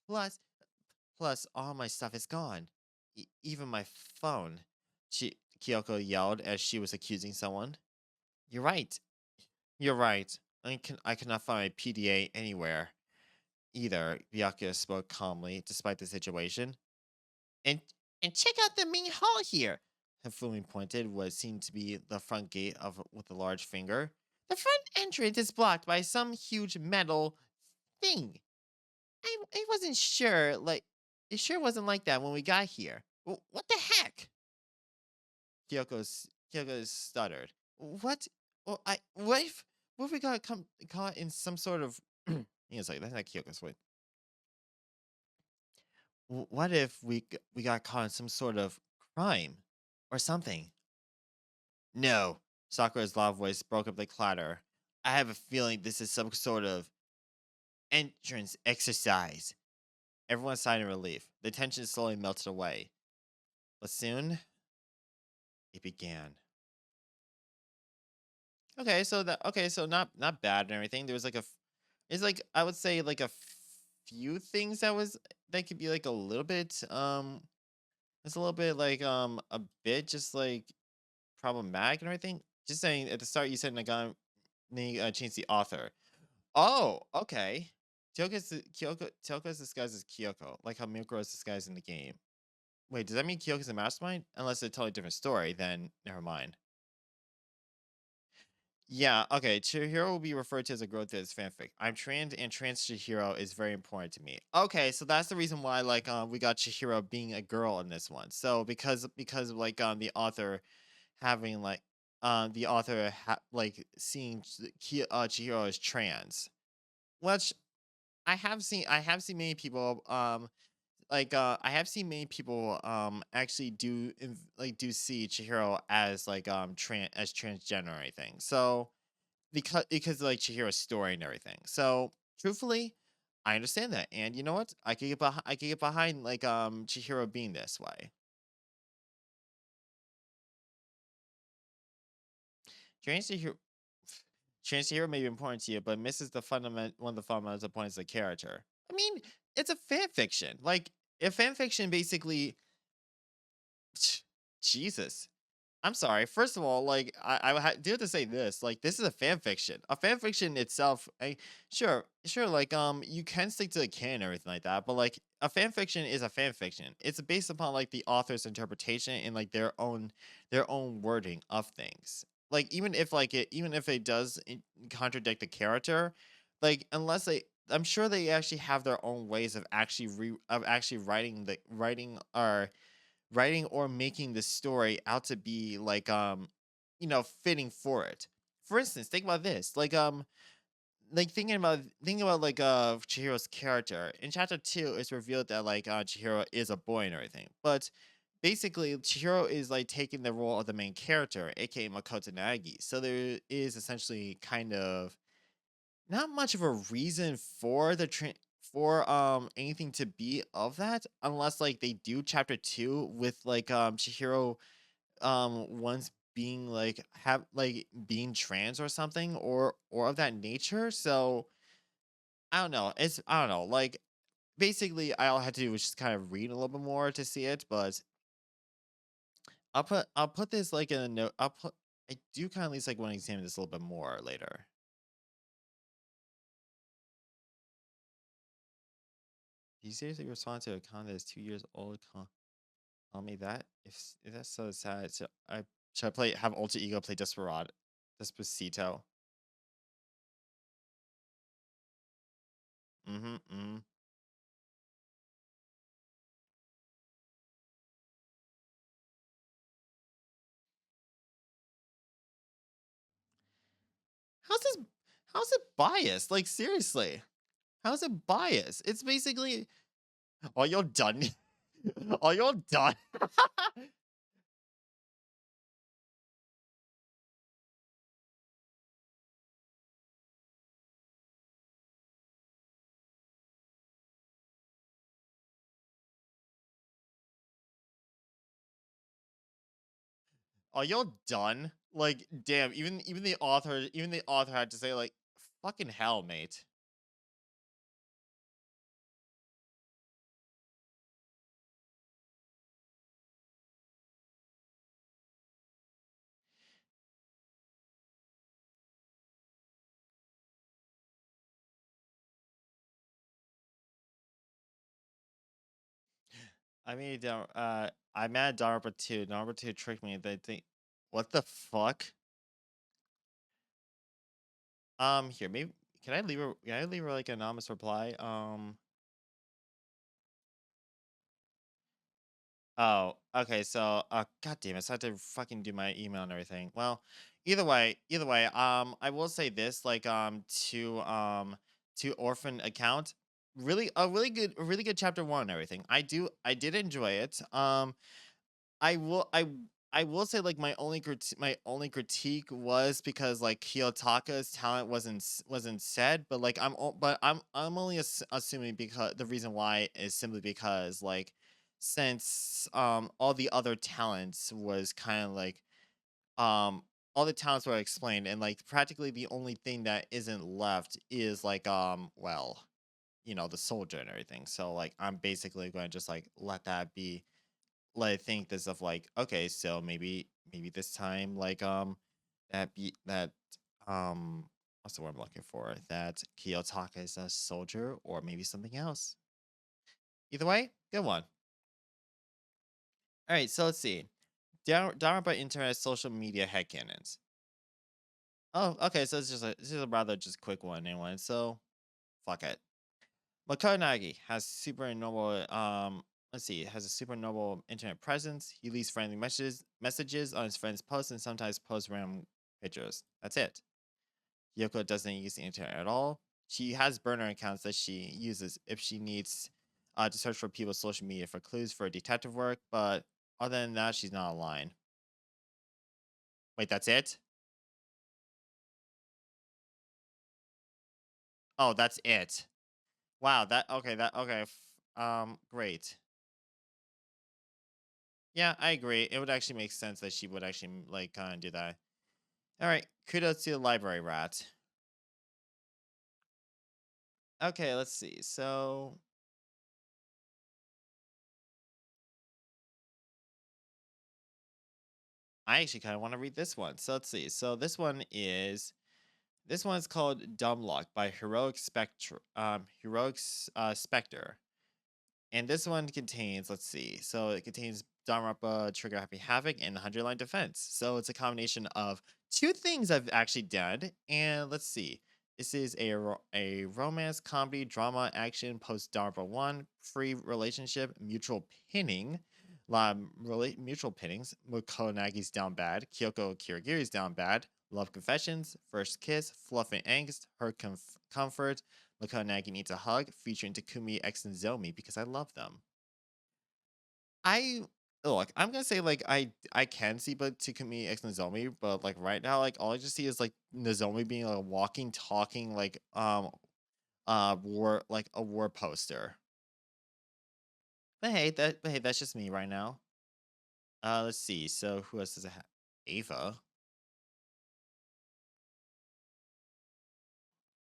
Plus, plus, all my stuff is gone. Even my phone. Kyoko yelled as she was accusing someone. You're right. You're right. I cannot find my PDA anywhere either. Byakuya spoke calmly, despite the situation. And and check out the main hall here. Hifumi pointed what seemed to be the front gate of with a large finger. The front entrance is blocked by some huge metal thing. I wasn't sure, it sure wasn't like that when we got here. What the heck? Kyoko stuttered. What? What if we got caught in some sort of? He was like, that's not Kyoko's way. What if we got caught in some sort of crime or something? No. Sakura's loud voice broke up the clatter. I have a feeling this is some sort of entrance exercise. Everyone sighed in relief. The tension slowly melted away. But soon, it began. So not bad and everything. There was it's like I would say like a few things that could be like a little bit it's a little bit like a bit just like problematic and everything. Just saying at the start you said Nagami changed the author. Oh, okay. Kyoko's disguised as Kyoko, like how Miyako is disguised in the game. Wait, does that mean Kyoko's a mastermind? Unless it's a totally different story, then never mind. Yeah, okay. Chihiro will be referred to as a growth as fanfic. I'm trans and trans Chihiro is very important to me. Okay, so that's the reason why we got Chihiro being a girl in this one. So because of the author having seeing Chihiro as trans, which I have seen many people I have seen many people actually do see Chihiro as transgender or anything. So because like Chihiro's story and everything. So truthfully, I understand that. And you know what? I could get behind Chihiro being this way. Trans Chihiro Trans Chihiro may be important to you, but misses the one of the fundamental points of the character. I mean, it's a fan fiction. Like a fan fiction basically Jesus. I'm sorry. First of all, do have to say this. Like, this is a fan fiction. A fan fiction itself, sure. You can stick to the canon and everything like that, but like a fan fiction is a fan fiction. It's based upon like the author's interpretation and like their own wording of things. Like, even if it does contradict the character, I'm sure they actually have their own ways of actually writing or making the story out to be fitting for it. For instance, think about this. Thinking about Chihiro's character. In chapter 2, it's revealed that Chihiro is a boy and everything. But basically Chihiro is like taking the role of the main character, aka Makoto Nagi. So there is essentially kind of not much of a reason for anything to be of that unless like they do chapter 2 with Chihiro once being being trans or something or of that nature. So I don't know. Like basically all I had to do was just kind of read a little bit more to see it, but I'll put this like in a note. I do kind of at least like want to examine this a little bit more later. Do you seriously respond to a comment that is 2 years old? Tell me that if that's so sad. So I should I play have alter ego play Despacito. Mm-hmm. Mm-hmm. How's this? How's it biased? Like seriously, how's it biased? It's basically, are you done? Are you done? Are you done? Like, damn, even the author had to say, like, "Fucking hell, mate." I'm mad at Darpa too. Darpa 2 tricked me. They think, what the fuck? Here, maybe can I leave her like an anonymous reply? Oh, okay. So, god damn it, so I had to fucking do my email and everything. Well, either way, I will say this, like, to orphan account, a really good chapter one and everything. I did enjoy it. I will I I will say, like, my only critique was because, like, Kiyotaka's talent wasn't said, but, like, I'm only assuming because the reason why is simply because, like, since all the other talents was kind of like um all the talents were explained, and, like, practically the only thing that isn't left is, like, well, the soldier and everything. So, like, I'm basically going to just, like, let think this of, like, okay, so maybe this time, like, that what's the word I'm looking for, that Kiyotaka is a soldier, or maybe something else. Either way, good one. All right, so let's see. Down by internet social media headcanons. Oh, okay, so this is a rather just quick one anyway, so fuck it. Makonagi has supernormal let's see, has a supernormal internet presence. He leaves friendly messages on his friends' posts and sometimes posts random pictures. That's it. Yoko doesn't use the internet at all. She has burner accounts that she uses if she needs to search for people's social media for clues for detective work, but other than that, she's not online. Wait, that's it? Oh, that's it. Wow, great. Yeah, I agree. It would actually make sense that she would actually like kind of do that. All right, kudos to the library rat. Okay, let's see. So I actually kind of want to read this one. So let's see. So this one's called Dumb Luck by Spectre. And this one contains, let's see, so it contains Danrappa, Trigger Happy Havoc, and 100 Line Defense. So it's a combination of two things I've actually done. And let's see, this is a romance, comedy, drama, action, post Danrappa 1, free relationship, mutual pinning. Mutual pinnings. Mukonagi's down bad. Kyoko Kirigiri's down bad. Love confessions. First kiss. Fluff and angst. Her comfort. Makonagi needs a hug, featuring Takumi X and Zomi because I love them. I Look, I'm gonna say, like, I can see but Takumi X Nozomi, but, like, right now, like, all I just see is, like, Nozomi being like a walking, talking, like, a war poster. But hey, that's just me right now. Let's see. So who else does it have? Ava.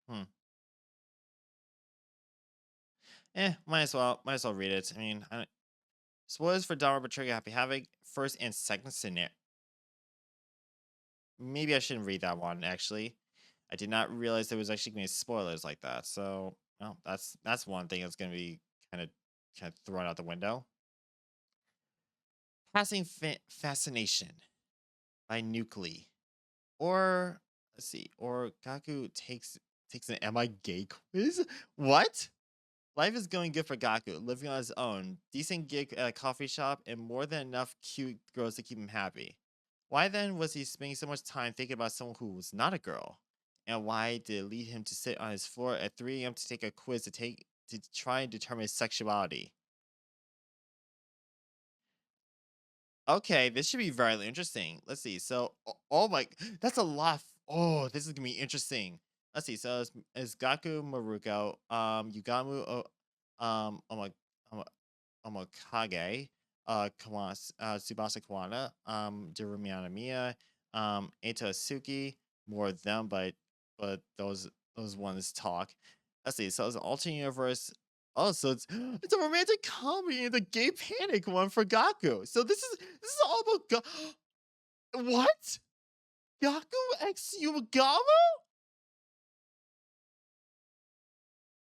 Hmm. Might as well read it. I mean, spoilers for Dara Trigger Happy Havoc first and second scenario. Maybe I shouldn't read that one, actually. I did not realize there was actually gonna be spoilers like that. So, well, that's one thing that's gonna be kind of thrown out the window. Passing Fascination by Nuclei. Or let's see, or Gaku takes an Am I gay quiz? What? Life is going good for Gaku, living on his own, decent gig at a coffee shop, and more than enough cute girls to keep him happy. Why then was he spending so much time thinking about someone who was not a girl? And why did it lead him to sit on his floor at 3 a.m. to take a quiz to try and determine his sexuality? Okay, this should be very interesting. Let's see. So, oh my, that's a lot. Oh, this is gonna be interesting. Let's see. So it's Gaku Maruko, Yugamu, Oma- Omokage, Tsubasa Kawana, Jeremy Anamiya, Eita Suki, more of them, but those ones talk. Let's see. So it's an alternate universe. Oh, so it's it's a romantic comedy, the gay panic one for Gaku. So this is all about what? Gaku X Yumagama?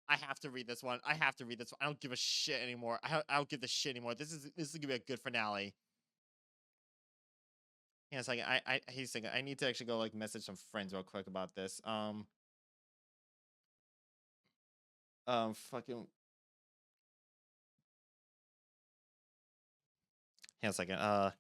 I have to read this one. I have to read this one. I don't give a shit anymore. I don't give the shit anymore. This is gonna be a good finale. Yeah, it's like he's thinking I need to actually go like message some friends real quick about this. Fucking. Hang on a second.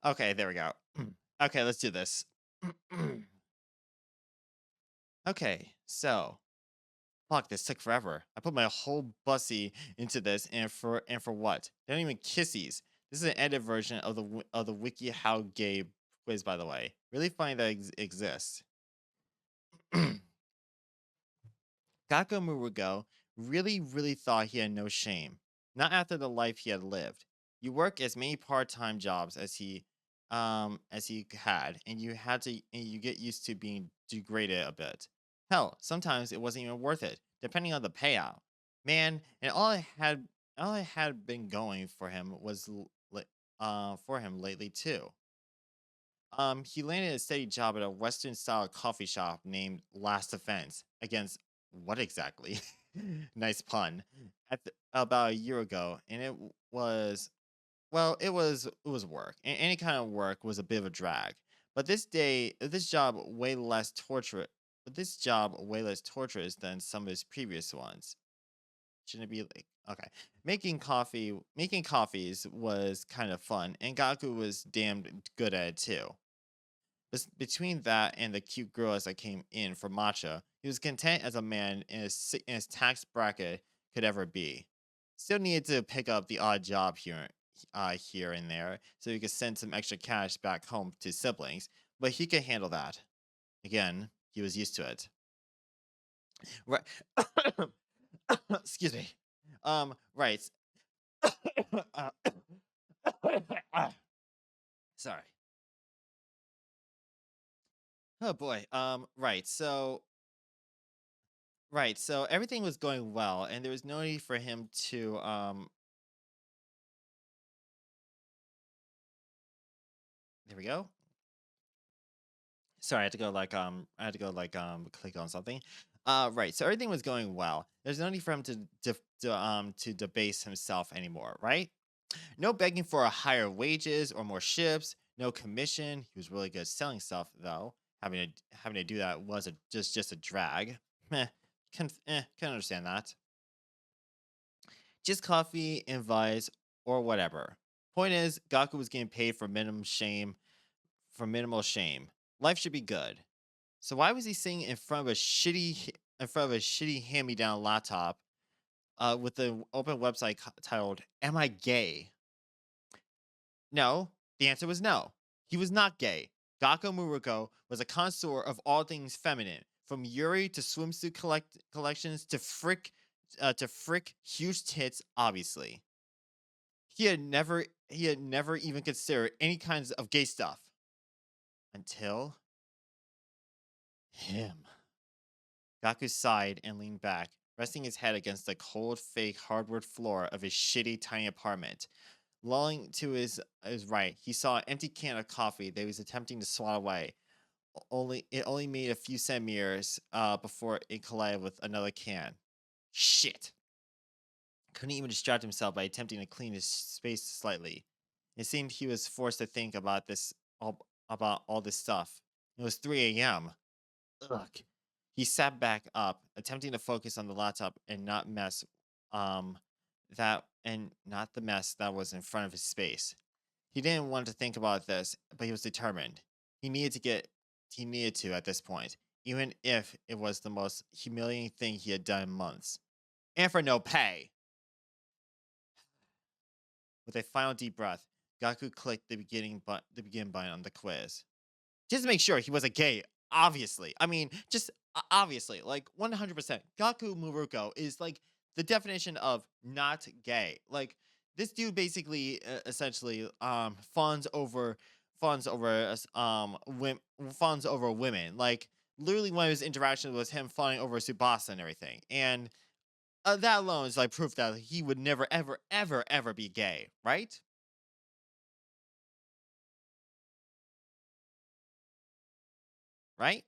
Okay, there we go. Okay, let's do this. Okay, so fuck, this took forever. I put my whole bussy into this, and for what? They don't even kissies. This is an edited version of of the wiki how gay quiz, by the way. Really funny that exists. Gakko Murugo really thought he had no shame. Not after the life he had lived. You work as many part-time jobs as he had, and you get used to being degraded a bit. Hell, sometimes it wasn't even worth it, depending on the payout. Man, and all I had been going for him for him lately too. He landed a steady job at a Western style coffee shop named Last Offense against what exactly? Nice pun. About a year ago, and was well, it was work. Any kind of work was a bit of a drag. But this job way less torture. But this job way less torturous than some of his previous ones. Shouldn't it be like okay? Making coffees was kind of fun, and Gaku was damned good at it too. Between that and the cute girls that came in for matcha, he was content as a man in his tax bracket could ever be. Still needed to pick up the odd job here and there, so he could send some extra cash back home to siblings, but he could handle that. Again, he was used to it. Right. Excuse me. Right. uh, sorry. Oh boy. Right. So everything was going well, and there was no need for him to there we go. Sorry, I had to go click on something. Right. So everything was going well. There's no need for him to debase himself anymore, right? No begging for a higher wages or more ships, no commission. He was really good at selling stuff though. Having to do that was just a drag. Meh. Can understand that. Just coffee, invites, or whatever. Point is, Gaku was getting paid for minimal shame. Life should be good. So why was he sitting in front of a shitty hand-me-down laptop with an open website titled "Am I Gay?" No, the answer was no. He was not gay. Gakko Muruko was a connoisseur of all things feminine, from Yuri to swimsuit collections to frick huge tits. Obviously, he had never even considered any kinds of gay stuff until him. Gaku sighed and leaned back, resting his head against the cold, fake hardwood floor of his shitty, tiny apartment. Lolling to his right, he saw an empty can of coffee that he was attempting to swat away. It only made a few centimeters before it collided with another can. Shit! Couldn't even distract himself by attempting to clean his space slightly. It seemed he was forced to think about all this stuff. It was 3 a.m. Ugh. He sat back up, attempting to focus on the laptop and um not the mess that was in front of his space. He didn't want to think about this, but he was determined. He needed to at this point. even if it was the most humiliating thing he had done in months. And for no pay. With a final deep breath, Gaku clicked the begin button on the quiz. Just to make sure he wasn't gay, obviously. I mean, just obviously, like 100%. Gaku Muruko is like the definition of not gay. Like this dude basically essentially fawns over fawns over women. Like literally one of his interactions was him fawning over Subasa and everything. And that alone is like proof that he would never ever ever ever be gay, right? Right?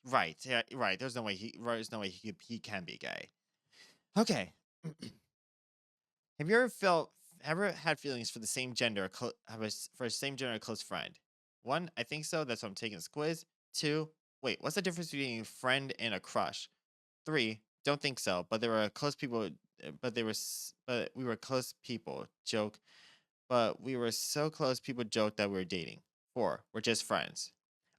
Right. Yeah, right. There's no way he can be gay. Okay. Have you ever had feelings for the same gender, for a same gender close friend? One, I think so. That's why I'm taking this quiz. Two, wait, what's the difference between a friend and a crush? Three, don't think so. But there were close people. But we were close people. Joke. But we were so close. People joked that we were dating. Four, we're just friends.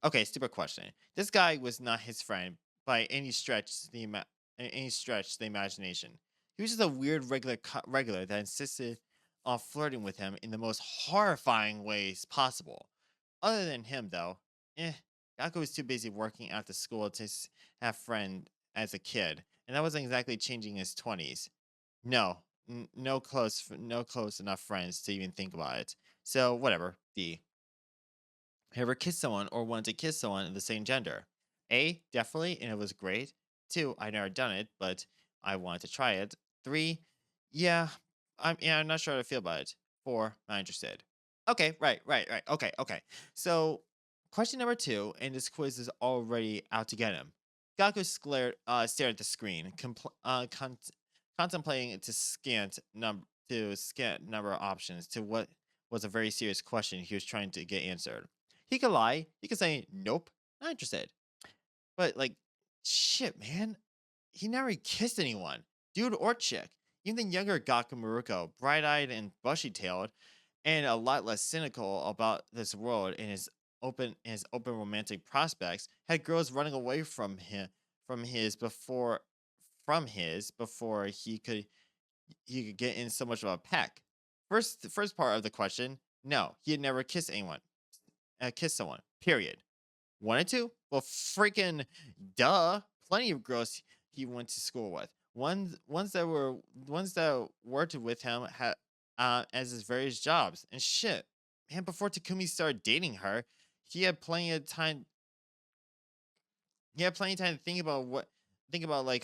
Okay, stupid question. This guy was not his friend by any stretch the imagination. He was just a weird regular that insisted on flirting with him in the most horrifying ways possible. Other than him, though, Gaku was too busy working after school to have friend as a kid, and that wasn't exactly changing his 20s. No, no close enough friends to even think about it. So whatever. D. Ever kissed someone or wanted to kiss someone of the same gender? A, definitely, and it was great. Two, I never done it, but I wanted to try it. Three, yeah, I'm not sure how to feel about it. Four, not interested. Okay, right. Okay. So, question number two, and this quiz is already out to get him. Gaku stared at the screen, contemplating to scant number of options to what was a very serious question he was trying to get answered. He could lie. He could say, nope, not interested. But, like, shit, man. He never kissed anyone, dude or chick. Even the younger Gaku Maruko, bright eyed and bushy tailed, and a lot less cynical about this world and his open romantic prospects, had girls running away from his before before he could get in so much of a peck. The first part of the question, no, he had never kissed someone. Period. Wanted to? Well, freaking duh. Plenty of girls he went to school with. Ones that worked with him had as his various jobs and shit. Man, before Takumi started dating her, he had plenty of time. He had plenty of time to think about like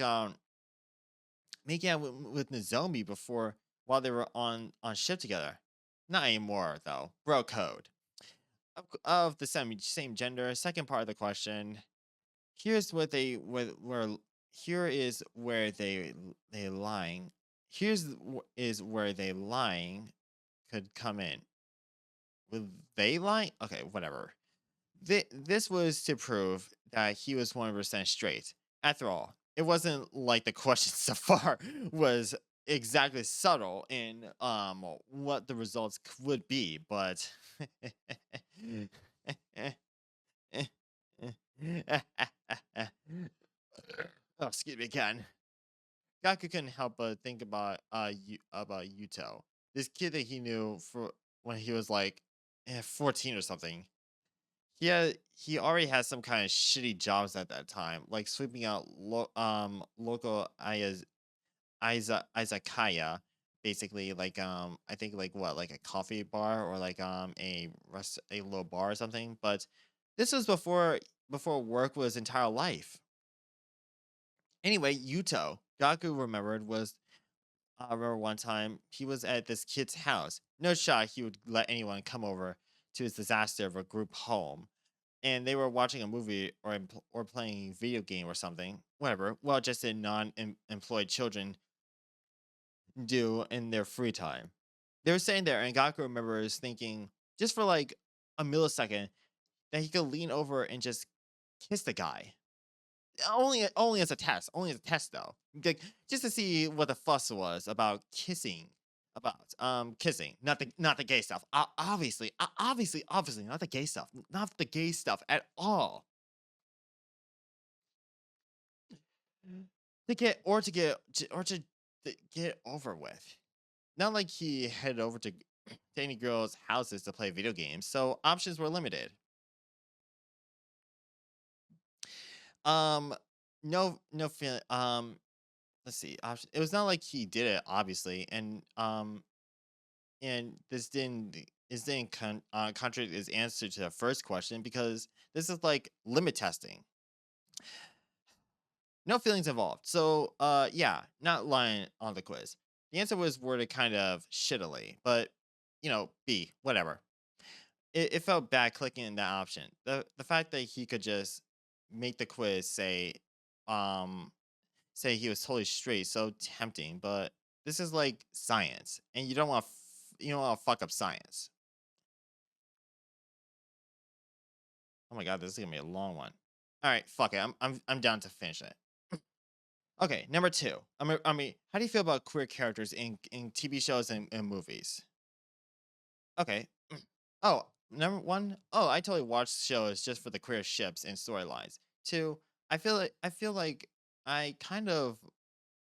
making out with Nozomi before while they were on shift together. Not anymore though. Bro code. Of the same gender. Second part of the question. Here's what they where here is where they lying. Is where they lying could come in. Will they lie? Okay, whatever. This was to prove that he was 100% straight. After all, it wasn't like the question so far was exactly subtle in what the results would be, but oh, excuse me again. Gaku couldn't help but think about Yuto, this kid that he knew for when he was like 14 or something. He already had some kind of shitty jobs at that time, like sweeping out local izakaya, basically like I think like what like a coffee bar or like a little bar or something. But this was before work was entire life. Anyway, Yuto, Gaku remembered was I remember one time he was at this kid's house. No shot he would let anyone come over to his disaster of a group home. And they were watching a movie or playing a video game or something. Whatever. Well, just in non-employed children do in their free time. They were sitting there, and Gaku remembers thinking, just for like a millisecond, that he could lean over and just kiss the guy. Only as a test though, like just to see what the fuss was about kissing about kissing, not the gay stuff. Obviously, not the gay stuff, not the gay stuff at all. To get over with. Not like he headed over to any girls' houses to play video games, so options were limited. Um, no feeling. Let's see. It was not like he did it, obviously, and this didn't contradict his answer to the first question because this is like limit testing. No feelings involved. So, yeah, not lying on the quiz. The answer was worded kind of shittily, but B, whatever. It felt bad clicking that option. The fact that he could just make the quiz um, say he was totally straight, so tempting. But this is like science, and you don't want to fuck up science. Oh my god, this is gonna be a long one. All right, fuck it. I'm down to finish it. Okay, number two. I mean, how do you feel about queer characters in TV shows and movies? Okay. Oh, number one. Oh, I totally watch shows just for the queer ships and storylines. Two, I feel like I kind of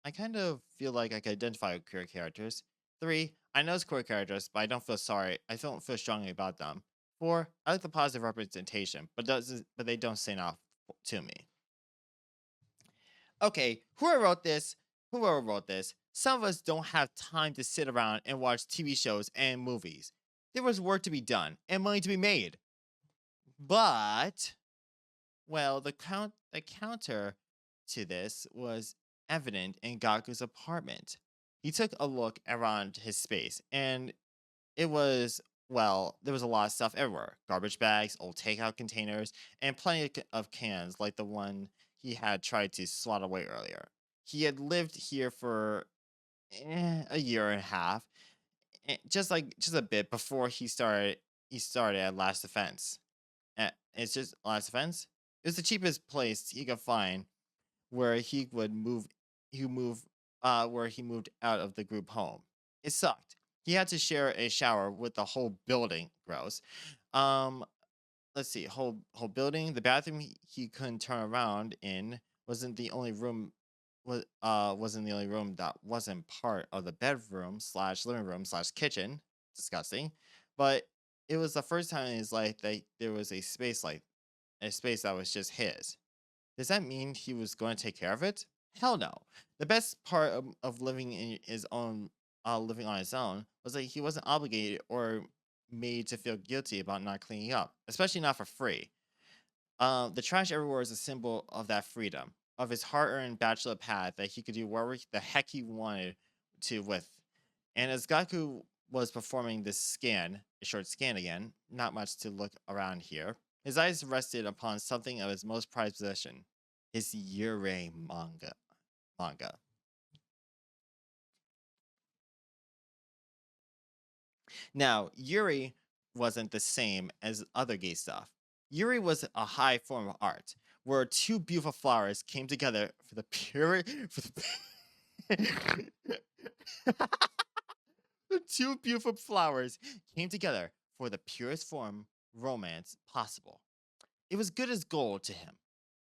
I kind of feel like I can identify with queer characters. Three, I know it's queer characters, but I don't feel sorry. I don't feel strongly about them. Four, I like the positive representation, but they don't stand out to me. Okay, whoever wrote this, some of us don't have time to sit around and watch TV shows and movies. There was work to be done and money to be made. But, well, the counter to this was evident in Gaku's apartment. He took a look around his space, and it was there was a lot of stuff everywhere: garbage bags, old takeout containers, and plenty of cans like the one he had tried to swat away earlier. He had lived here for a year and a half, just a bit before he started at Last Defense. It's just Last Defense. It was the cheapest place he could find where he would move he moved where he moved out of the group home. It sucked. He had to share a shower with the whole building. Gross. Um, let's see, whole building. The bathroom he couldn't turn around in wasn't the only room that wasn't part of the bedroom slash living room slash kitchen. Disgusting. But it was the first time in his life that there was a space that was just his. Does that mean he was going to take care of it? Hell no. The best part of living on his own was that he wasn't obligated or made to feel guilty about not cleaning up, especially not for free. The trash everywhere is a symbol of that freedom, of his hard-earned bachelor pad that he could do whatever the heck he wanted to with. And as Gaku was performing this a short scan again, not much to look around here, his eyes rested upon something of his most prized possession, his Yurei manga. Now, Yuri wasn't the same as other gay stuff. Yuri was a high form of art, where two beautiful flowers came together for the pure for the the two beautiful flowers came together for the purest form romance possible. It was good as gold to him.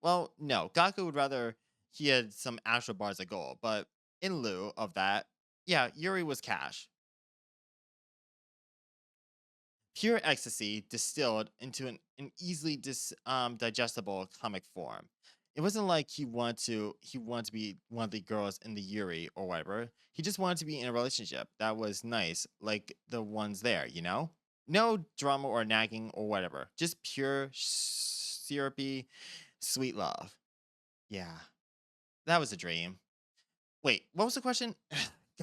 Well, no, Gaku would rather he had some actual bars of gold, but in lieu of that, yeah, Yuri was cash. Pure ecstasy distilled into an easily digestible comic form. It wasn't like he wanted to be one of the girls in the Yuri or whatever. He just wanted to be in a relationship that was nice, like the ones there, you know? No drama or nagging or whatever. Just pure syrupy sweet love. Yeah, that was a dream. Wait, what was the question?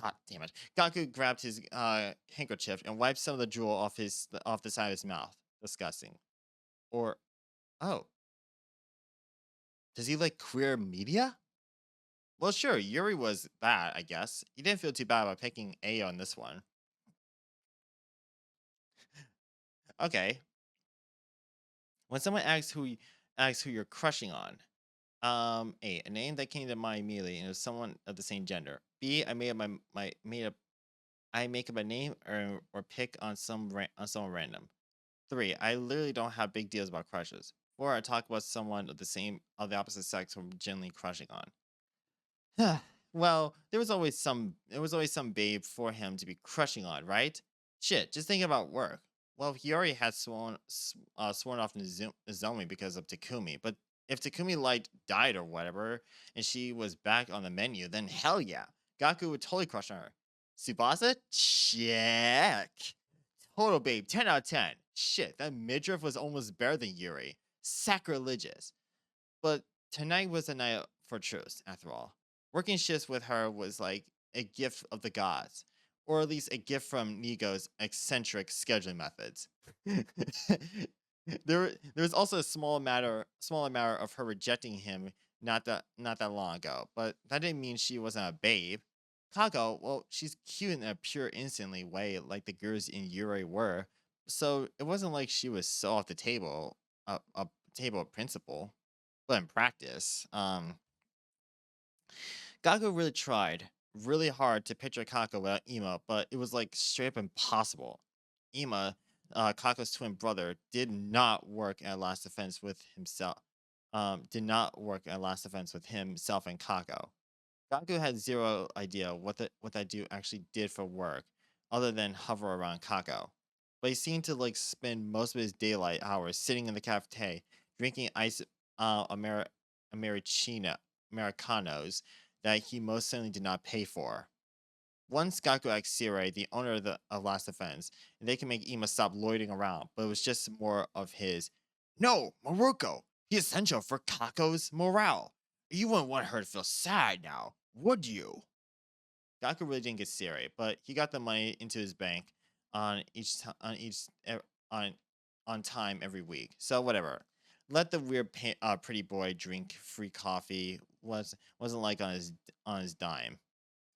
God damn it. Gaku grabbed his handkerchief and wiped some of the drool off the side of his mouth. Disgusting. Or oh, does he like queer media? Well, sure, Yuri was that, I guess. He didn't feel too bad about picking A on this one. Okay. When someone asks who you're crushing on, A, a name that came to mind immediately and it was someone of the same gender. B, I made up I make up a name or pick on on someone random. 3. I literally don't have big deals about crushes. 4. I talk about someone of the opposite sex I'm genuinely crushing on. Well, there was always some babe for him to be crushing on, right? Shit, just thinking about work. Well, he already had sworn off Nozomi because of Takumi, but if Takumi like died or whatever, and she was back on the menu, then hell yeah, Gaku would totally crush on her. Tsubasa? Check. Total babe, 10 out of 10. Shit, that midriff was almost better than Yuri. Sacrilegious. But tonight was a night for truce, after all. Working shifts with her was like a gift of the gods, or at least a gift from Nigo's eccentric scheduling methods. There was also a smaller matter of her rejecting him not that long ago, but that didn't mean she wasn't a babe. Kago, well, she's cute in a pure instantly way, like the girls in Yuri were. So it wasn't like she was so off the table, a table of principle. But in practice, Gago really tried really hard to picture Kako without Ima, but it was like straight up impossible. Ima, Kako's twin brother, did not work at Last Defense with himself. Did not work at Last Defense with himself and Kako. Gaku had zero idea what that dude actually did for work, other than hover around Kako. But he seemed to like spend most of his daylight hours sitting in the cafe, drinking ice Americino Americanos that he most certainly did not pay for. Once Gaku asked Sire, the owner of Last Defense, and they can make Ima stop loitering around, but it was just more of his, "No, Maruko, he's essential for Kako's morale. You wouldn't want her to feel sad now, would you?" Gaku really didn't get Siri, but he got the money into his bank on each ti- on each e- on time every week. So whatever. Let the pretty boy drink free coffee wasn't like on his dime.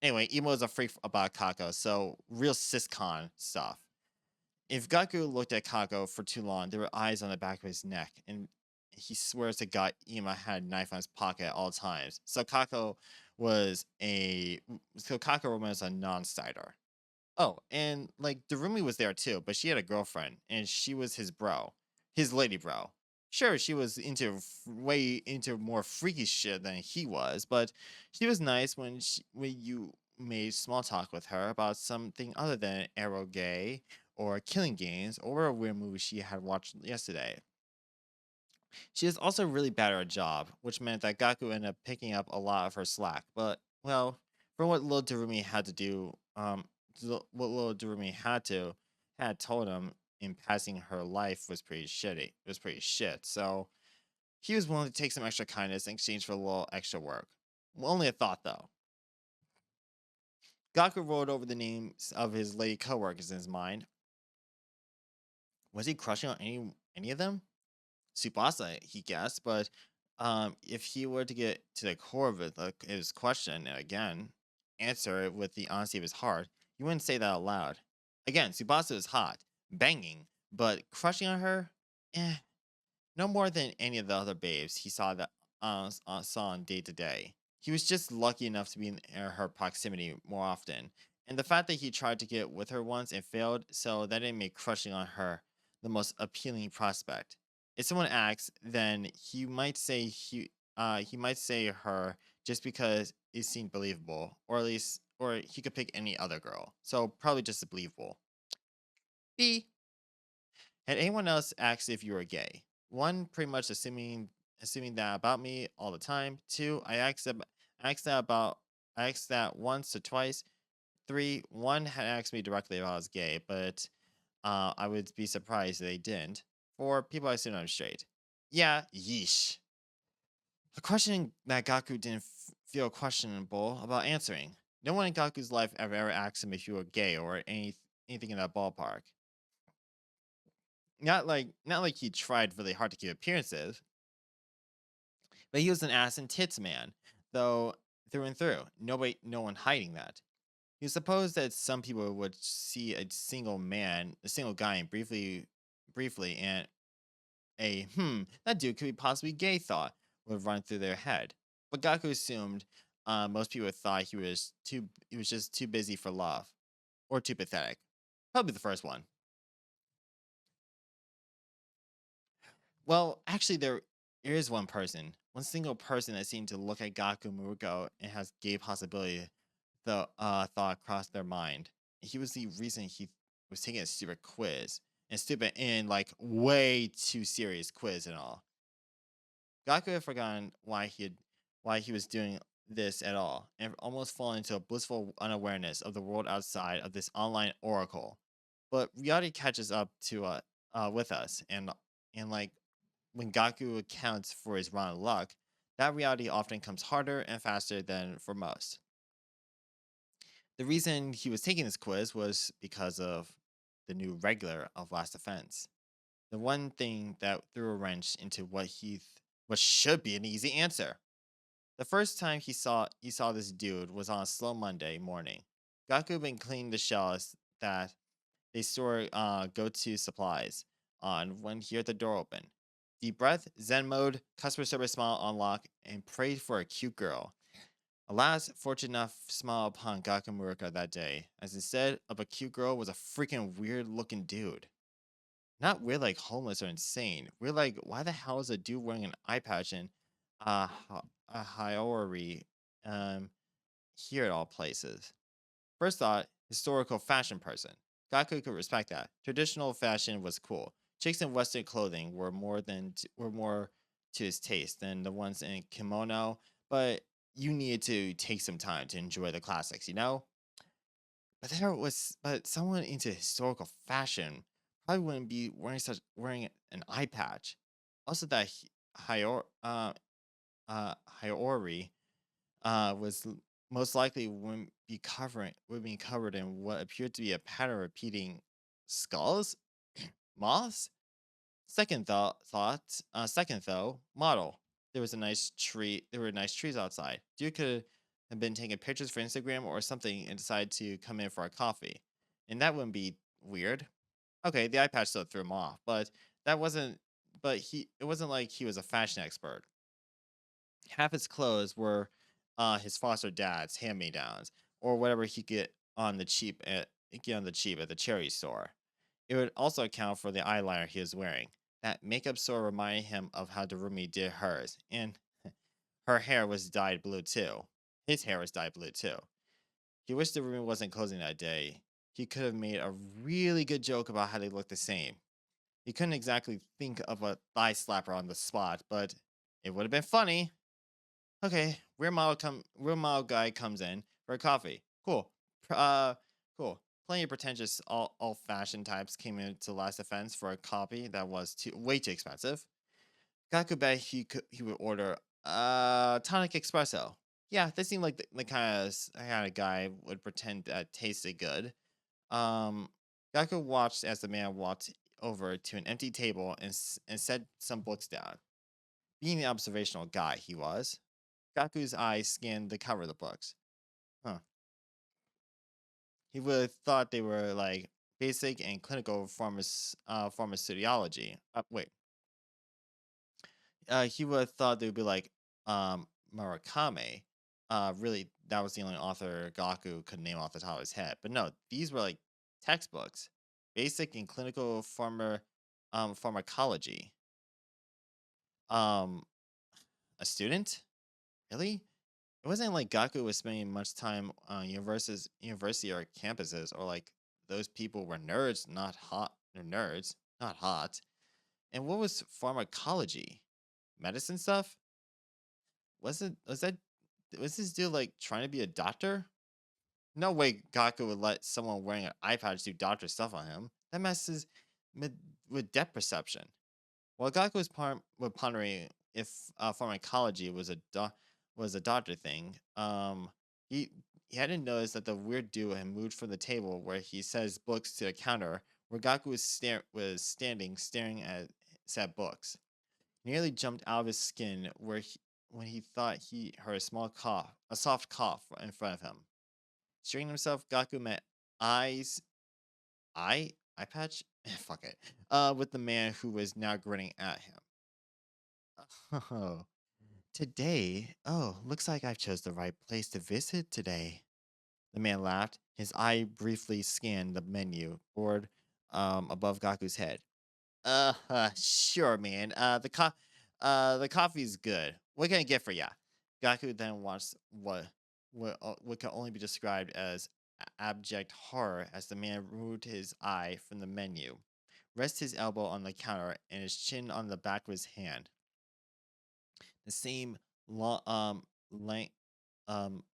Anyway, Emo is a freak about Kako, so real siscon stuff. If Gaku looked at Kako for too long, there were eyes on the back of his neck, and he swears to God Ema had a knife on his pocket at all times. So Kako was a non-starter. Oh, and like Darumi was there too, but she had a girlfriend, and she was his lady bro. Sure, she was way into more freaky shit than he was, but she was nice when you made small talk with her about something other than Arrow Gay or Killing Games or a weird movie she had watched yesterday. She is also really bad at her job, which meant that Gaku ended up picking up a lot of her slack. But well, for what little Darumi had to do, what little Darumi had told him in passing her life was pretty shitty. It was pretty shit. So he was willing to take some extra kindness in exchange for a little extra work. Well, only a thought though. Gaku rolled over the names of his lady coworkers in his mind. Was he crushing on any of them? Tsubasa, he guessed, but if he were to get to the core of it, like his question again, answer it with the honesty of his heart, he wouldn't say that out loud. Again, Tsubasa is hot, banging, but crushing on her, eh, no more than any of the other babes he saw on day to day. He was just lucky enough to be in her proximity more often, and the fact that he tried to get with her once and failed, so that didn't make crushing on her the most appealing prospect. If someone asks, then he might say her just because it seemed believable, or at least or he could pick any other girl. So probably just believable. B. Had anyone else asked if you were gay? One, pretty much assuming that about me all the time. Two, asked that about I asked that once or twice. Three, one had asked me directly if I was gay, but I would be surprised if they didn't. Four, people assume I'm straight. Yeah, yeesh. A question that Gaku didn't feel questionable about answering. No one in Gaku's life ever asked him if you were gay or anything in that ballpark. Not like he tried really hard to keep appearances, but he was an ass and tits man, though through and through. No one hiding that. You suppose that some people would see a single guy, and briefly, and that dude could be possibly gay thought would run through their head. But Gaku assumed most people thought he was just too busy for love. or too pathetic? Probably the first one. Well, actually, there is one single person that seemed to look at Gaku Muruko and has gay possibility the thought crossed their mind. He was the reason he was taking a stupid quiz and stupid and like way too serious quiz and all. Gaku had forgotten why he was doing this at all, and almost fallen into a blissful unawareness of the world outside of this online oracle. But reality catches up to with us, and like when Gaku accounts for his run of luck, that reality often comes harder and faster than for most. The reason he was taking this quiz was because of the new regular of Last Defense. The one thing that threw a wrench into what should be an easy answer. The first time he saw this dude was on a slow Monday morning. Gaku been cleaning the shelves that they store go-to supplies on when he heard the door open. Deep breath, Zen mode, customer service smile on lock, and prayed for a cute girl. Alas, fortunate enough smiled upon Gaku Murika that day, as instead of a cute girl was a freaking weird looking dude. Not weird like homeless or insane. Weird like why the hell is a dude wearing an eye patch and a Haiori um here at all places? First thought, historical fashion person. Gaku could respect that. Traditional fashion was cool. Chicks in Western clothing were more to his taste than the ones in kimono, but you needed to take some time to enjoy the classics, you know? But someone into historical fashion probably wouldn't be wearing an eye patch. Also, that Haiori was most likely would be covered in what appeared to be a pattern of repeating skulls, moths. Second though, model. There was a nice tree. There were nice trees outside. Dude could have been taking pictures for Instagram or something and decided to come in for a coffee, and that wouldn't be weird. Okay, the eye patch still threw him off, but that wasn't. But it wasn't like he was a fashion expert. Half his clothes were his foster dad's hand-me-downs or whatever he get on the cheap at the charity store. It would also account for the eyeliner he was wearing. That makeup store reminded him of how Darumi did hers, and her hair was dyed blue too. His hair was dyed blue too. He wished Darumi wasn't closing that day. He could have made a really good joke about how they looked the same. He couldn't exactly think of a thigh slapper on the spot, but it would have been funny. Okay, real model guy comes in for a coffee. Cool. Cool. Plenty of pretentious all fashion types came into Last Defense for a coffee that was way too expensive. Gaku bet he would order tonic espresso. Yeah, they seemed like the kind of guy would pretend that tasted good. Um, Gaku watched as the man walked over to an empty table and set some books down. Being the observational guy he was, Gaku's eyes scanned the cover of the books. Huh. He would have thought they were like basic and clinical pharmacology. Wait. He would have thought they would be like Murakami. Really, that was the only author Gaku could name off the top of his head. But no, these were like textbooks, basic and clinical pharmacology. Um, a student? Really? It wasn't like Gaku was spending much time on university or campuses, or like those people were nerds, not hot. They're nerds, not hot. And what was pharmacology? Medicine stuff? Was it? Was that? Was this dude like trying to be a doctor? No way Gaku would let someone wearing an eye patch do doctor stuff on him. That messes with depth perception. While Gaku was pondering if pharmacology was a doctor thing, he he hadn't noticed that the weird dude had moved from the table where he set his books to the counter where Gaku was standing staring at said books. He nearly jumped out of his skin when he thought he heard a soft cough in front of him. Straightening himself, Gaku met eyes eye patch? Fuck it. With the man who was now grinning at him. Oh, today? Oh, looks like I've chose the right place to visit today. The man laughed. His eye briefly scanned the menu board above Gaku's head. Sure, man. The coffee's good. What can I get for ya? Gaku then watched what can only be described as abject horror as the man removed his eye from the menu, rested his elbow on the counter, and his chin on the back of his hand. The same long,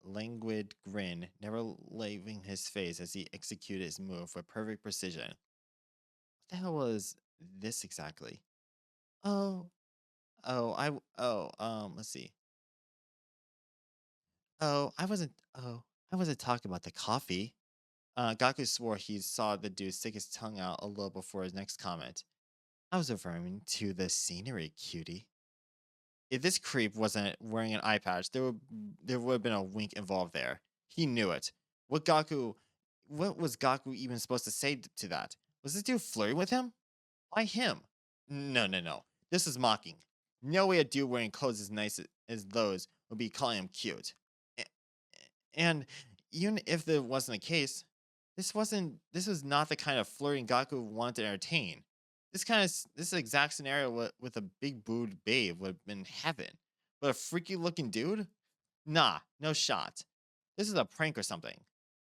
languid grin never leaving his face as he executed his move with perfect precision. What the hell was this exactly? Oh, let's see. I wasn't talking about the coffee. Gaku swore he saw the dude stick his tongue out a little before his next comment. I was referring to the scenery, cutie. If this creep wasn't wearing an eye patch, there would have been a wink involved there. He knew it. What Gaku what was Gaku even supposed to say to that? Was this dude flirting with him? Why him? No, no, no. This is mocking. No way a dude wearing clothes as nice as those would be calling him cute. A- And even if there wasn't a case, this was not the kind of flirting Gaku wanted to entertain. This exact scenario with a big booed babe would have been heaven. But a freaky looking dude? Nah, no shot. This is a prank or something.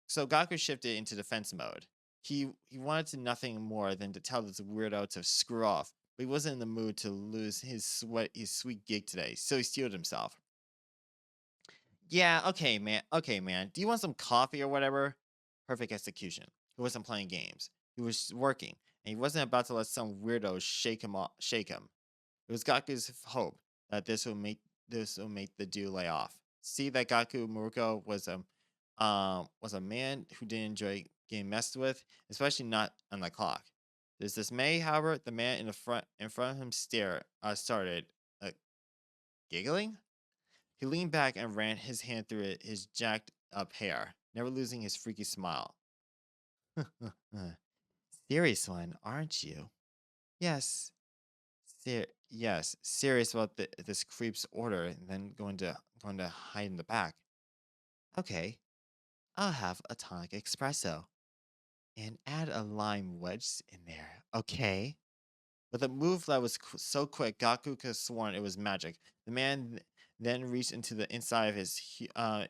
So Gaku shifted into defense mode. He wanted to nothing more than to tell this weirdo to screw off, but he wasn't in the mood to lose his sweet gig today, so he steeled himself. Yeah, okay, man. Okay, man. Do you want some coffee or whatever? Perfect execution. He wasn't playing games. He was working, and he wasn't about to let some weirdo shake him. It was Gaku's hope that this will make the dude lay off. See that Gaku Muruko was a man who didn't enjoy getting messed with, especially not on the clock. To his dismay, however, the man in front of him started uh, giggling. He leaned back and ran his hand through his jacked up hair, never losing his freaky smile. Serious one, aren't you? Yes, yes, serious about this creep's order, and then going to hide in the back. Okay, I'll have a tonic espresso and add a lime wedge in there. Okay. With a move that was so quick, Gaku could have sworn it was magic. The man then reached into the inside of his uh,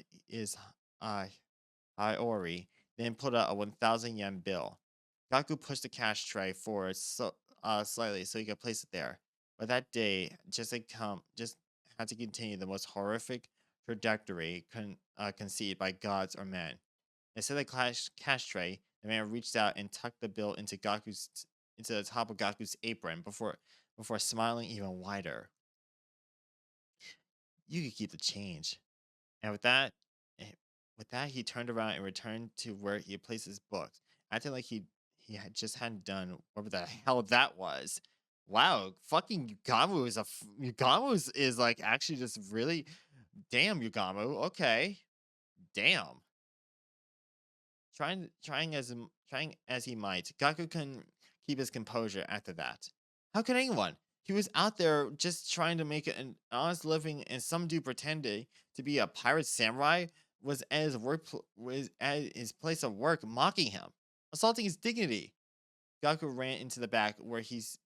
Iori, then pulled out a 1,000 yen bill. Gaku pushed the cash tray forward slightly so he could place it there. But that day, just had to continue the most horrific trajectory conceived by gods or men. Instead of the cash tray, the man reached out and tucked the bill into the top of Gaku's apron before smiling even wider. You could keep the change. And eh, with that, he turned around and returned to where he had placed his books, acting like he had just hadn't done whatever the hell that was. Wow, fucking Yugamu is like actually just really damn Yugamu. Okay, damn. Trying as he might, Gaku couldn't keep his composure after that. How could anyone? He was out there just trying to make an honest living, and some dude pretending to be a pirate samurai was at his place of work, mocking him, assaulting his dignity. Gaku ran into the back where his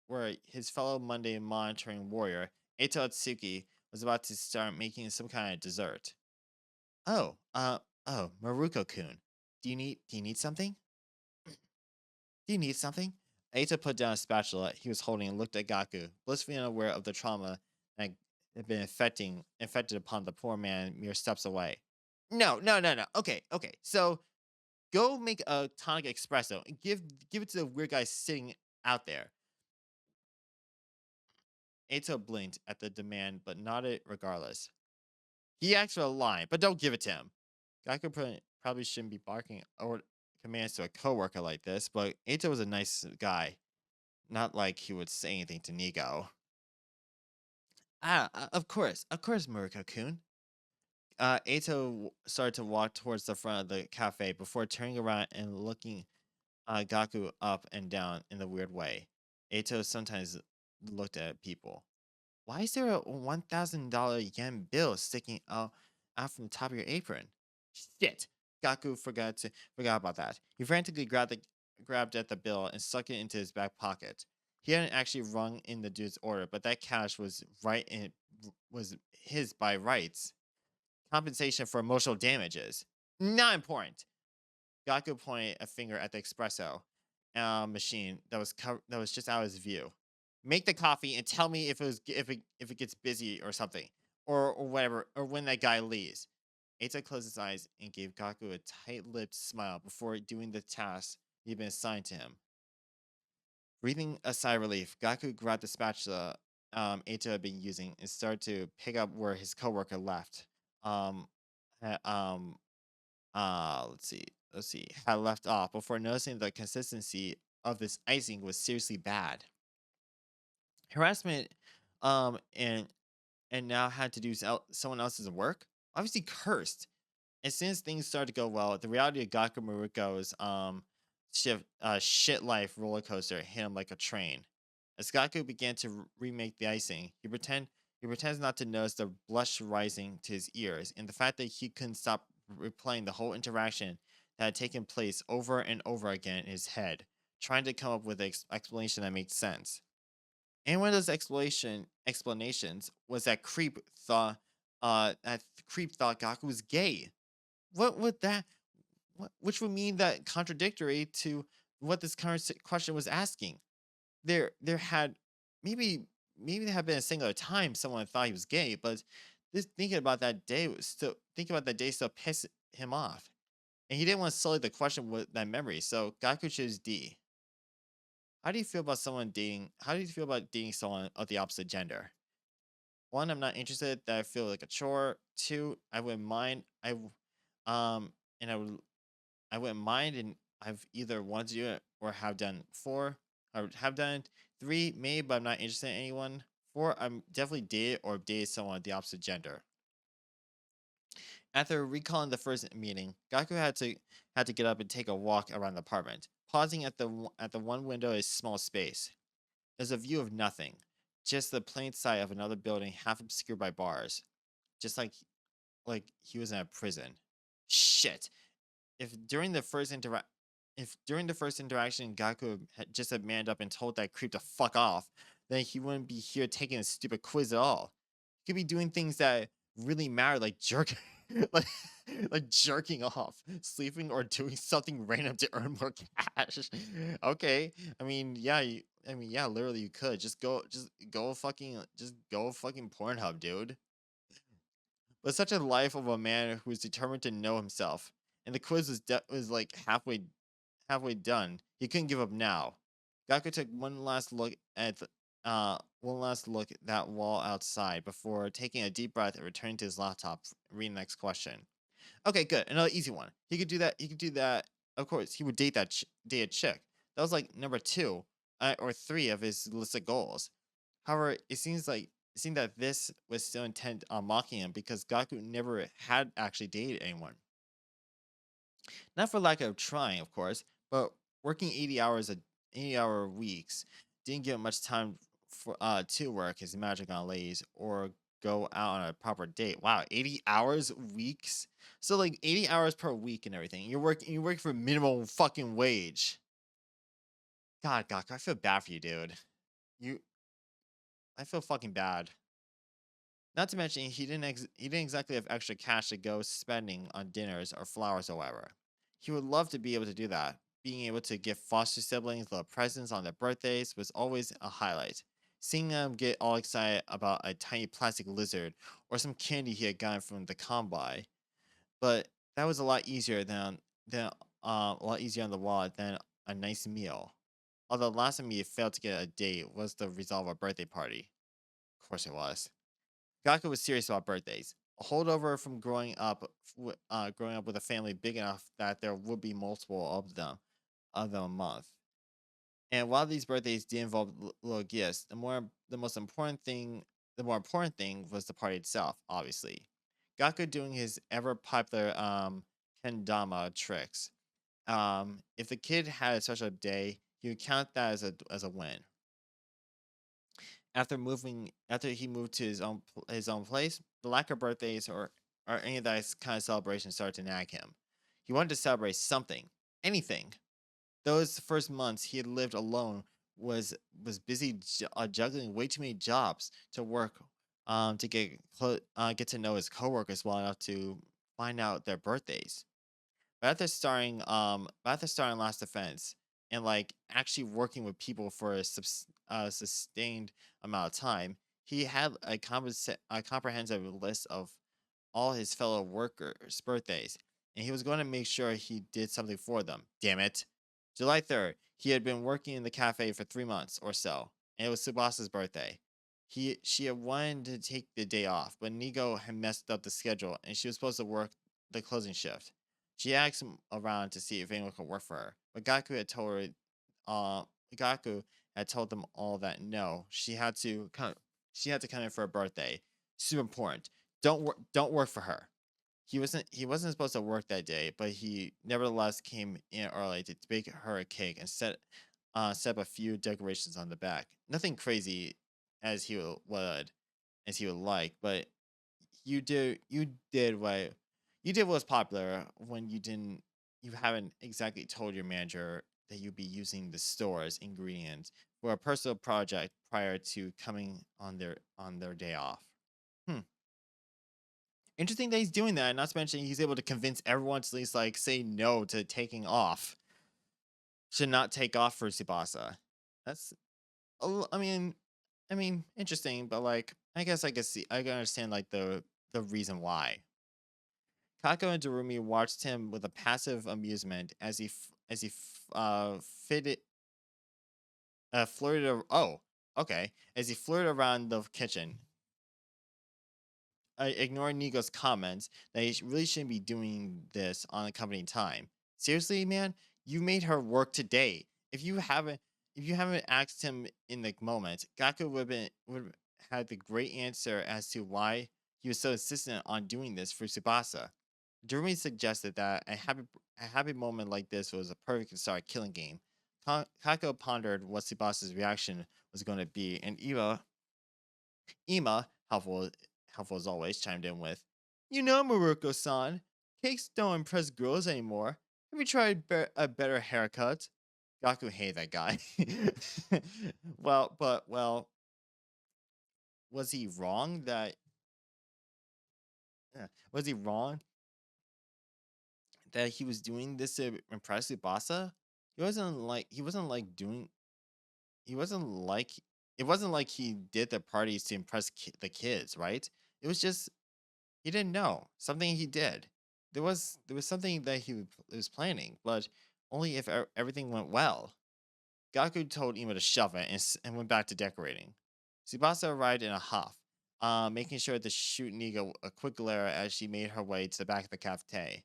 fellow Monday monitoring warrior Eto Atsuki was about to start making some kind of dessert. Oh, Maruko-kun. Do you need something? Do you need something? Aita put down a spatula he was holding and looked at Gaku, blissfully unaware of the trauma that had been infected upon the poor man mere steps away. No, no, no, no. Okay, okay. So go make a tonic espresso and give it to the weird guy sitting out there. Aito blinked at the demand but nodded regardless. He asked for a line, but don't give it to him. Gaku probably shouldn't be barking or commands to a coworker like this, but Aito was a nice guy. Not like he would say anything to Nico. Of course, Muriko-kun. Aito started to walk towards the front of the cafe before turning around and looking Gaku up and down in a weird way. Aito sometimes looked at people. Why is there a $1,000 yen bill sticking out from the top of your apron? Shit! Gaku forgot about that. He frantically grabbed at the bill and stuck it into his back pocket. He hadn't actually rung in the dude's order, but that cash was his by rights. Compensation for emotional damages. Not important. Gaku pointed a finger at the espresso machine that was just out of his view. Make the coffee and tell me if it gets busy or something, or whatever, or when that guy leaves. Eita closed his eyes and gave Gaku a tight-lipped smile before doing the task he'd been assigned to him. Breathing a sigh of relief, Gaku grabbed the spatula Eita had been using and started to pick up where his coworker left. Um, uh, um, let's see, had left off before noticing the consistency of this icing was seriously bad. Harassment, and now had to do someone else's work. Obviously cursed. And since things started to go well, the reality of Gaku Maruko's shit life roller coaster hit him like a train. As Gaku began to remake the icing, he pretends not to notice the blush rising to his ears and the fact that he couldn't stop replaying the whole interaction that had taken place over and over again in his head, trying to come up with an explanation that made sense. And one of those explanations was that creep thought Gaku was gay. What would that which would mean that contradictory to what this question was asking. There had maybe there had been a singular time someone thought he was gay, but this thinking about that day still pissed him off. And he didn't want to sully the question with that memory, so Gaku chose D. How do you feel about dating someone of the opposite gender? One, I'm not interested, that I feel like a chore. Two, I wouldn't mind. And I wouldn't mind, and I've either wanted to do it or have done before. I would have done it. Three, maybe, but I'm not interested in anyone. Four, I'm definitely dated or dated someone of the opposite gender. After recalling the first meeting, Gaku had to get up and take a walk around the apartment, pausing at the one window in a small space. There's a view of nothing, just the plain sight of another building half obscured by bars, just like he was in a prison. Shit. If during the first intera- if during the first interaction Gaku had just had manned up and told that creep to fuck off, then he wouldn't be here taking a stupid quiz at all. He could be doing things that really matter, like like jerking off, sleeping, or doing something random to earn more cash. Okay, literally you could just go fucking Pornhub, dude. But such a life of a man who is determined to know himself, and the quiz was like halfway done. He couldn't give up now. Gaku took one last look at that wall outside before taking a deep breath and returning to his laptop, reading the next question. Okay, good. Another easy one. He could do that. He could do that. Of course, he would date a chick. That was like number two or three of his list of goals. However, it seemed that this was still intent on mocking him because Gaku never had actually dated anyone. Not for lack of trying, of course, but working 80-hour weeks didn't give him much time for to work his magic on ladies or go out on a proper date. Wow, 80 hours weeks. So like 80 hours per week and everything. You work for minimum fucking wage. God, Gaku, I feel bad for you, dude. You I feel fucking bad. Not to mention, he didn't exactly have extra cash to go spending on dinners or flowers or whatever. He would love to be able to do that. Being able to give foster siblings little presents on their birthdays was always a highlight. Seeing them get all excited about a tiny plastic lizard or some candy he had gotten from the combine, but that was than a lot easier on the wallet than a nice meal. Although the last time he failed to get a date was the result of a birthday party. Of course it was. Gaku was serious about birthdays. A holdover from growing up with a family big enough that there would be multiple of them a month. And while these birthdays did involve little gifts, the more important thing was the party itself. Obviously, Gaku doing his ever popular kendama tricks. If the kid had such a day, he would count that as a win. After he moved to his own place, the lack of birthdays or any of that kind of celebration started to nag him. He wanted to celebrate something, anything. Those first months he had lived alone was was busy juggling way too many jobs to work to get to know his coworkers well enough to find out their birthdays. But after starring Last Defense and like actually working with people for a sustained amount of time, he had a comprehensive list of all his fellow workers' birthdays, and he was going to make sure he did something for them. Damn it. July 3rd, he had been working in the cafe for 3 months or so, and it was Subasa's birthday. She had wanted to take the day off, but Nigo had messed up the schedule and she was supposed to work the closing shift. She asked him around to see if anyone could work for her, but uh, Gaku had told them all that no, she had to come in for her birthday. Super important. Don't work for her. He wasn't supposed to work that day, but he nevertheless came in early to bake her a cake and set up a few decorations on the back. Nothing crazy as he would like, but you did what was popular when you haven't exactly told your manager that you'd be using the store's ingredients for a personal project prior to coming on their day off. Hmm. Interesting that he's doing that, not to mention he's able to convince everyone to at least like say no to taking off. Should not take off for Tsubasa. That's interesting, but like I guess I can understand like the reason why. Kako and Darumi watched him with a passive amusement as he fitted flirted. Okay, as he flirted around the kitchen, ignoring Nigo's comments that he really shouldn't be doing this on company time. Seriously, man, you made her work today. If you haven't asked him in the moment, Gaku would have had the great answer as to why he was so insistent on doing this for Tsubasa. Jeremy suggested that a happy moment like this was a perfect start killing game. Kako pondered what Tsubasa's reaction was going to be, and Ima, helpful as always, chimed in with, "You know, Maruko-san, cakes don't impress girls anymore. Have you tried a better haircut?" Gaku hated that guy. Well, was he wrong that? Was he wrong that he was doing this to impress Tsubasa? He wasn't like doing he wasn't like it wasn't like he did the parties to impress the kids, right? It was just he didn't know something he did. There was something that was planning, but only if everything went well. Gaku told Ima to shove it and went back to decorating. Tsubasa arrived in a huff, making sure to shoot Nigo a quick glare as she made her way to the back of the cafe.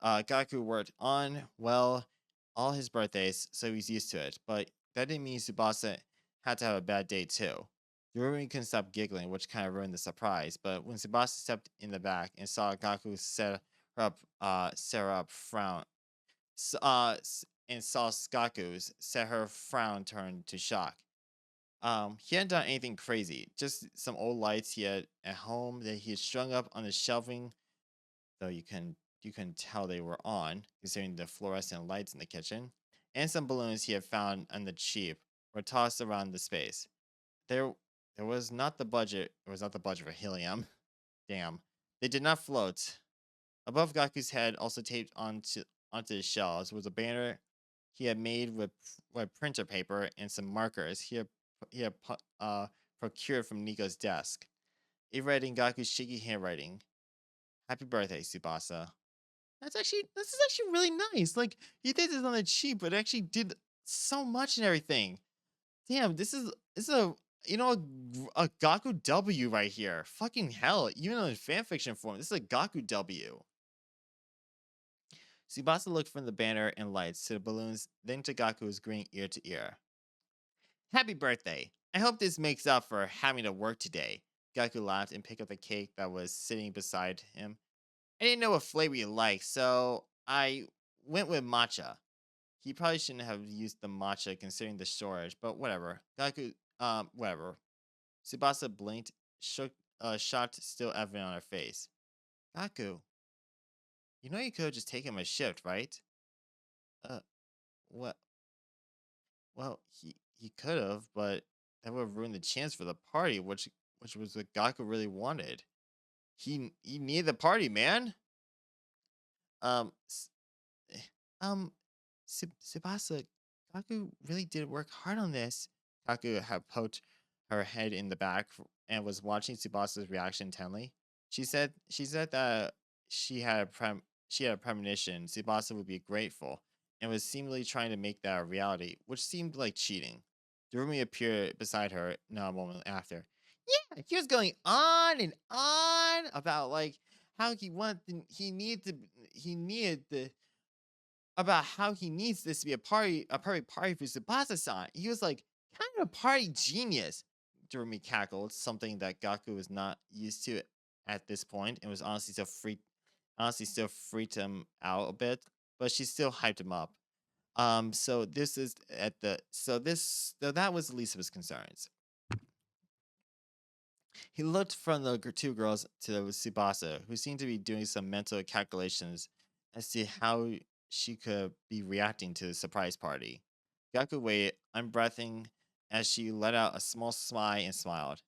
Gaku worked on, well, all his birthdays, so he's used to it, but that didn't mean Tsubasa had to have a bad day too. Yuri couldn't stop giggling, which kind of ruined the surprise, but when Tsubasa stepped in the back and saw Gaku set her up frown, and saw Gaku's set her frown turn to shock. He hadn't done anything crazy, just some old lights he had at home that he had strung up on the shelving, though you can tell they were on, considering the fluorescent lights in the kitchen, and some balloons he had found on the cheap were tossed around the space. There there was not the budget. It was not the budget for helium. Damn, they did not float. Above Gaku's head, also taped onto the shelves, was a banner he had made with printer paper and some markers procured from Nico's desk. It read in Gaku's shaky handwriting, "Happy birthday, Tsubasa." This is actually really nice. Like he did this on the cheap, but it actually did so much and everything. Damn, this is a Gaku W right here. Fucking hell, even in fanfiction form, this is a Gaku W. Tsubasa looked from the banner and lights to the balloons, then to Gaku's grinning ear to ear. "Happy birthday! I hope this makes up for having to work today." Gaku laughed and picked up the cake that was sitting beside him. "I didn't know what flavor you liked, so I went with matcha." He probably shouldn't have used the matcha considering the storage, but whatever. Whatever. Tsubasa blinked, shocked still evident on her face. "Gaku, you could have just taken him a shift, right? Uh, what? Well, he could have, but that would have ruined the chance for the party, which was what Gaku really wanted. He needed the party, man. Um, eh, um, Tsubasa, Kaku really did work hard on this. Kaku had poked her head in the back and was watching Tsubasa's reaction intently. She said that she had a she had a premonition Tsubasa would be grateful and was seemingly trying to make that a reality, which seemed like cheating. Durumi appeared beside her now a moment after. Yeah, he was going on and on about like how he needed the about how he needs this to be a perfect party for Tsubasa-san. He was like kind of a party genius. Doremi cackled, something that Gaku was not used to at this point, and was honestly still freaked him out a bit. But she still hyped him up. So this is at the so that was the least of his concerns. He looked from the two girls to Tsubasa, who seemed to be doing some mental calculations as to how she could be reacting to the surprise party. Gaku waited, unbreathing, as she let out a small sigh and smiled.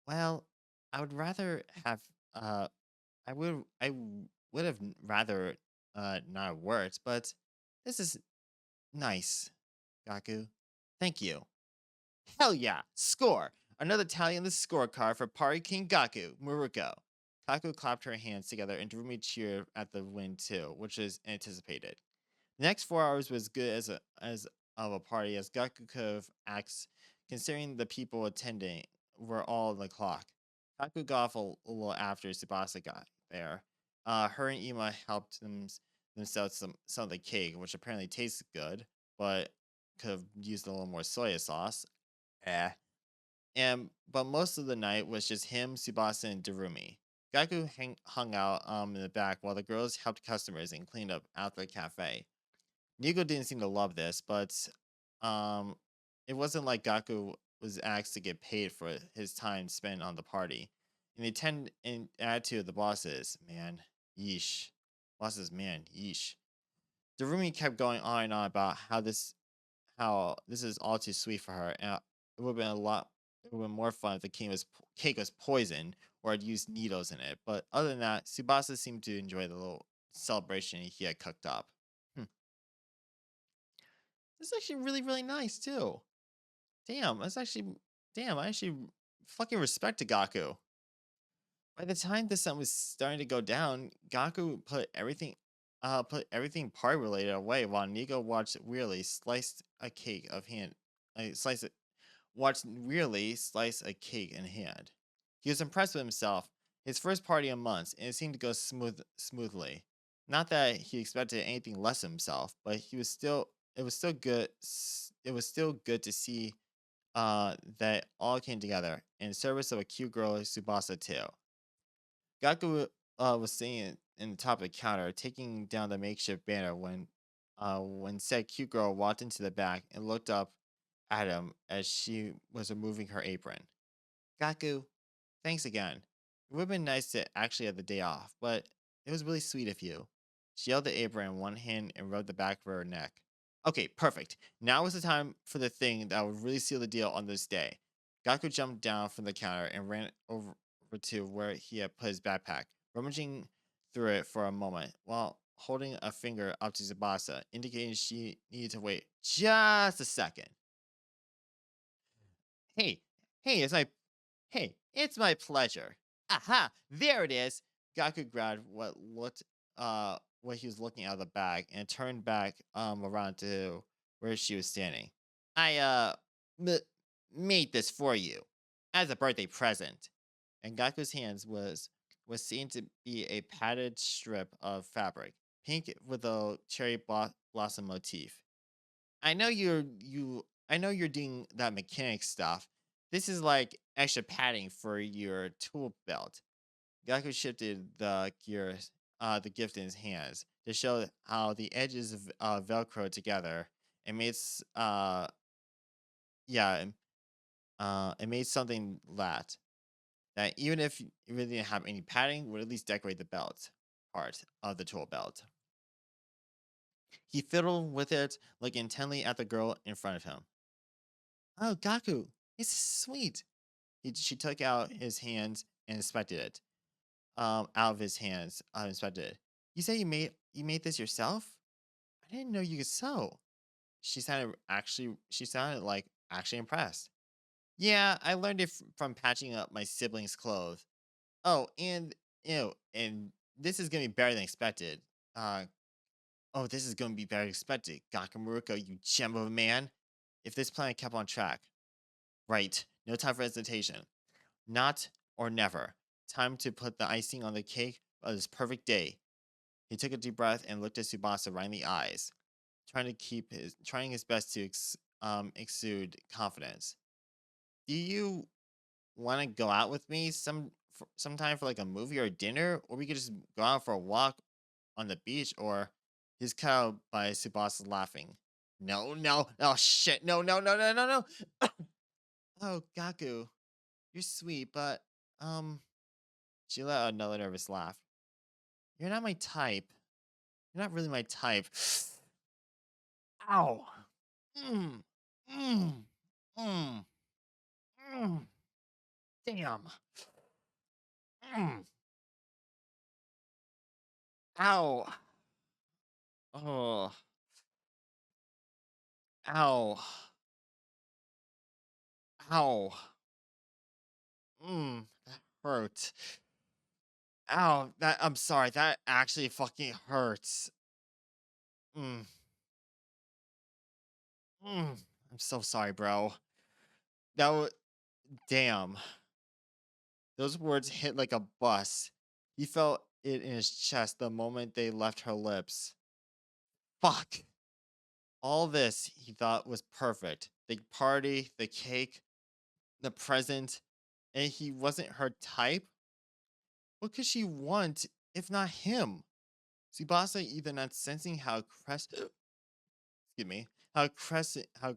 Well, I would rather have uh would have rather not worked, but this is nice, Gaku. Thank you. Hell yeah! Score! Another tally on the scorecard for Party King Gaku, Muruko. Kaku clapped her hands together and drew me cheer at the win too, which was anticipated. The next 4 hours was good as of a party as Gaku could have asked, considering the people attending were all on the clock. Kaku got off a little after Tsubasa got there. Her and Ima helped themselves some of the cake, which apparently tasted good, but could have used a little more soya sauce. Eh. But most of the night was just him, Tsubasa, and Darumi. Gaku hung out in the back while the girls helped customers and cleaned up after the cafe. Nigo didn't seem to love this, but um it wasn't like Gaku was asked to get paid for his time spent on the party. And the attitude of the bosses, man, yeesh. Bosses, man, yeesh. Darumi kept going on and on about how this is all too sweet for her, and it would have been a lot. It would have been more fun if the cake was poisoned or had used needles in it. But other than that, Subasa seemed to enjoy the little celebration he had cooked up. Hmm. It's actually really, really nice too. Damn, I actually fucking respect Gaku. By the time the sun was starting to go down, Gaku put everything party related away while Nigo watched wearily slice it watched wearily slice a cake in hand. He was impressed with himself. His first party in months, and it seemed to go smoothly. Not that he expected anything less of himself, but he was still it was still good it was still good to see that all came together in service of a cute girl Subasa too. Gaku was sitting in the top of the counter, taking down the makeshift banner when said cute girl walked into the back and looked up at him as she was removing her apron. Gaku, thanks again. It would have been nice to actually have the day off, but it was really sweet of you. She held the apron in one hand and rubbed the back of her neck. Okay, perfect. Now is the time for the thing that would really seal the deal on this day. Gaku jumped down from the counter and ran over to where he had put his backpack, rummaging through it for a moment while holding a finger up to Tsubasa, indicating she needed to wait just a second. Hey, hey, it's my Hey, it's my pleasure. Aha! There it is. Gaku grabbed what he was looking out of the bag and turned back around to where she was standing. I m- made this for you as a birthday present. And Gaku's hands was seen to be a padded strip of fabric, pink with a blossom motif. I know you're doing that mechanic stuff. This is like extra padding for your tool belt. Gaku shifted the gift in his hands to show how the edges velcro together and yeah, it made something that even if you really didn't have any padding, would at least decorate the belt. part of the tool belt. He fiddled with it, looking intently at the girl in front of him. Oh, Gaku, it's sweet. She took out his hands and inspected it. Out of his hands, inspected it. You say you made this yourself? I didn't know you could sew. She sounded like actually impressed. Yeah, I learned it from patching up my siblings' clothes. Oh, and this is gonna be better than expected. Uh, oh, this is gonna be better than expected. Gakamuruka, you gem of a man. If this plan kept on track, right? No time for hesitation. Not or never. Time to put the icing on the cake of this perfect day. He took a deep breath and looked at Subasa right in the eyes, trying his best to exude confidence. Do you want to go out with me sometime for like a movie or dinner, or we could just go out for a walk on the beach? Or he's cut out by Subasa laughing. No, no, oh shit, no, no, no, no, no, no. Oh, Gaku, you're sweet, but she let out another nervous laugh. You're not my type. You're not really my type. Ow. Mm. Mm. Mm. Mm. Damn. Mm. Ow. Oh. Ow. Ow. That hurt. Ow. I'm sorry. That actually fucking hurts. Mm. Mm. I'm so sorry, bro. That was damn. Those words hit like a bus. He felt it in his chest the moment they left her lips. Fuck. All this he thought was perfect. The party, the cake, the present, and he wasn't her type? What could she want if not him? Tsubasa either not sensing how excuse me, how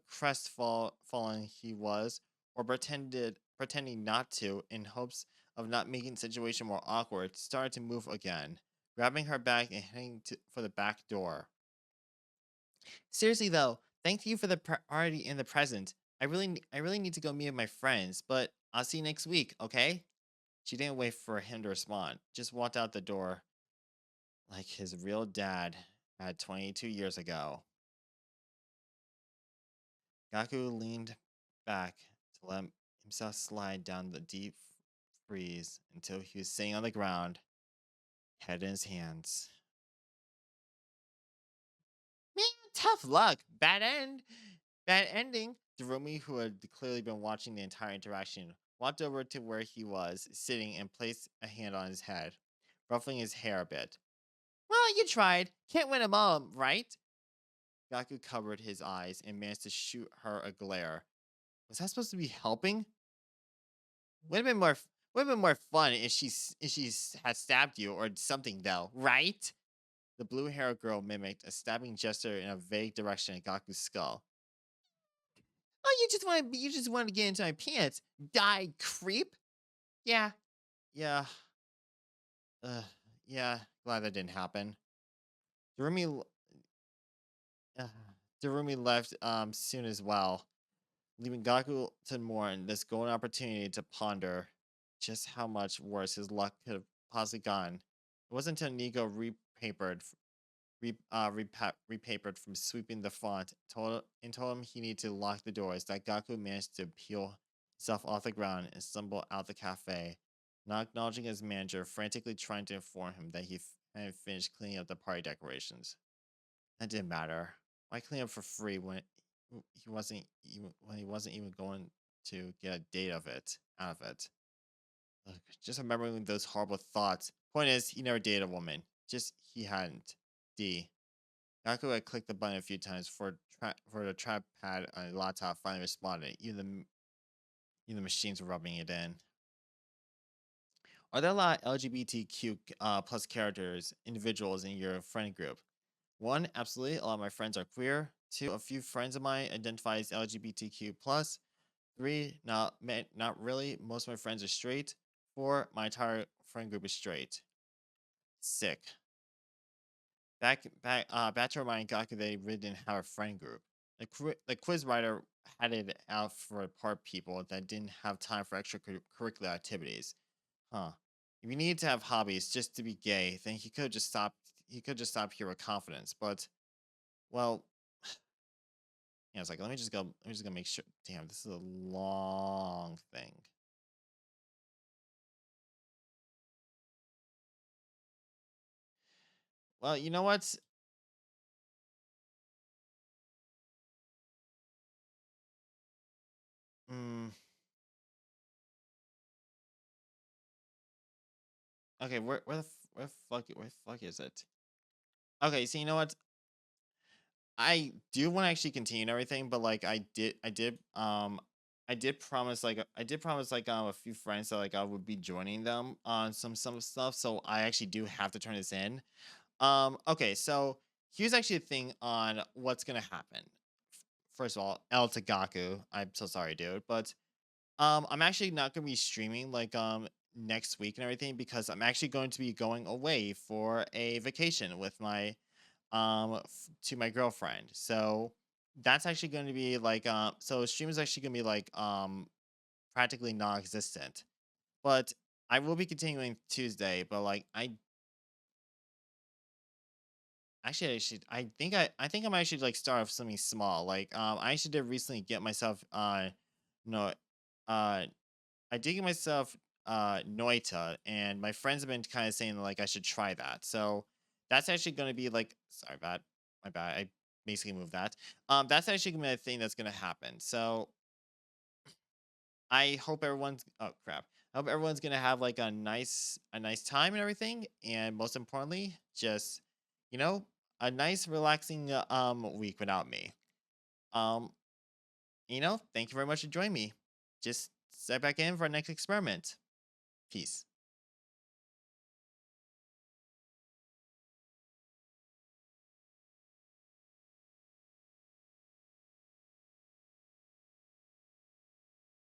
crestfallen he was, or pretending not to in hopes of not making the situation more awkward, started to move again, grabbing her bag and heading for the back door. Seriously though, thank you for the priority and the present. I really need to go meet with my friends, but I'll see you next week, okay? She didn't wait for him to respond, just walked out the door like his real dad had 22 years ago. Gaku leaned back to let himself slide down the deep freeze until he was sitting on the ground, head in his hands. Man, tough luck. Bad end. Bad ending. Jerome, who had clearly been watching the entire interaction, walked over to where he was sitting and placed a hand on his head, ruffling his hair a bit. Well, you tried. Can't win 'em all, right? Gaku covered his eyes and managed to shoot her a glare. Was that supposed to be helping? Would have been more. Would have been more fun if had stabbed you or something, though, right? The blue-haired girl mimicked a stabbing gesture in a vague direction at Gaku's skull. Oh, you just want to get into my pants, die creep? Yeah, yeah, uh, yeah. Glad that didn't happen. Darumi, uh, Darumi left soon as well, leaving Gaku to mourn this golden opportunity to ponder just how much worse his luck could have possibly gone. It wasn't until Nico repapered from sweeping the font and told him he needed to lock the doors that Gaku managed to peel himself off the ground and stumble out the cafe, not acknowledging his manager, frantically trying to inform him that he hadn't finished cleaning up the party decorations. That didn't matter. Why clean up for free when he wasn't even going to get a date of it out of it? Ugh, just remembering those horrible thoughts. Point is, he never dated a woman. Just he hadn't. D. Gaku had clicked the button a few times for the trap pad on the laptop finally responded. Even the machines were rubbing it in. Are there a lot of LGBTQ plus characters, individuals in your friend group? One, absolutely. A lot of my friends are queer. Two, a few friends of mine identify as LGBTQ plus. Three, not really. Most of my friends are straight. Four, my entire friend group is straight. Sick. back to remind Gaku they really didn't have a friend group. The quiz writer had it out for part people that didn't have time for extracurricular activities. Huh. If you needed to have hobbies just to be gay, then he could just stop. He could just stop here with confidence. But well, yeah, it's like let me just go. Let me just go make sure. Damn, this is a long thing. Well, you know what? Mm, okay, where the fuck is it? Okay, so you know what? I do want to actually continue and everything, but like I did promise like a few friends that like I would be joining them on some stuff. So I actually do have to turn this in. Okay, so here's actually a thing on what's gonna happen. First of all, El Tagaku, I'm so sorry, dude, but I'm actually not gonna be streaming like next week and everything because I'm actually going to be going away for a vacation with my to my girlfriend. So that's actually going to be like so stream is actually going to be like practically non-existent. But I will be continuing Tuesday, but like I think I'm actually like start off something small. Like I actually did recently get myself no uh I did get myself Noita, and my friends have been kind of saying like I should try that. So that's actually going to be like sorry bad my bad. I basically moved that. That's actually gonna be a thing that's gonna happen. So I hope everyone's oh crap. I hope everyone's gonna have like a nice time and everything, and most importantly, just you know a nice relaxing week without me. Um, thank you very much for joining me. Just set back in for our next experiment. Peace.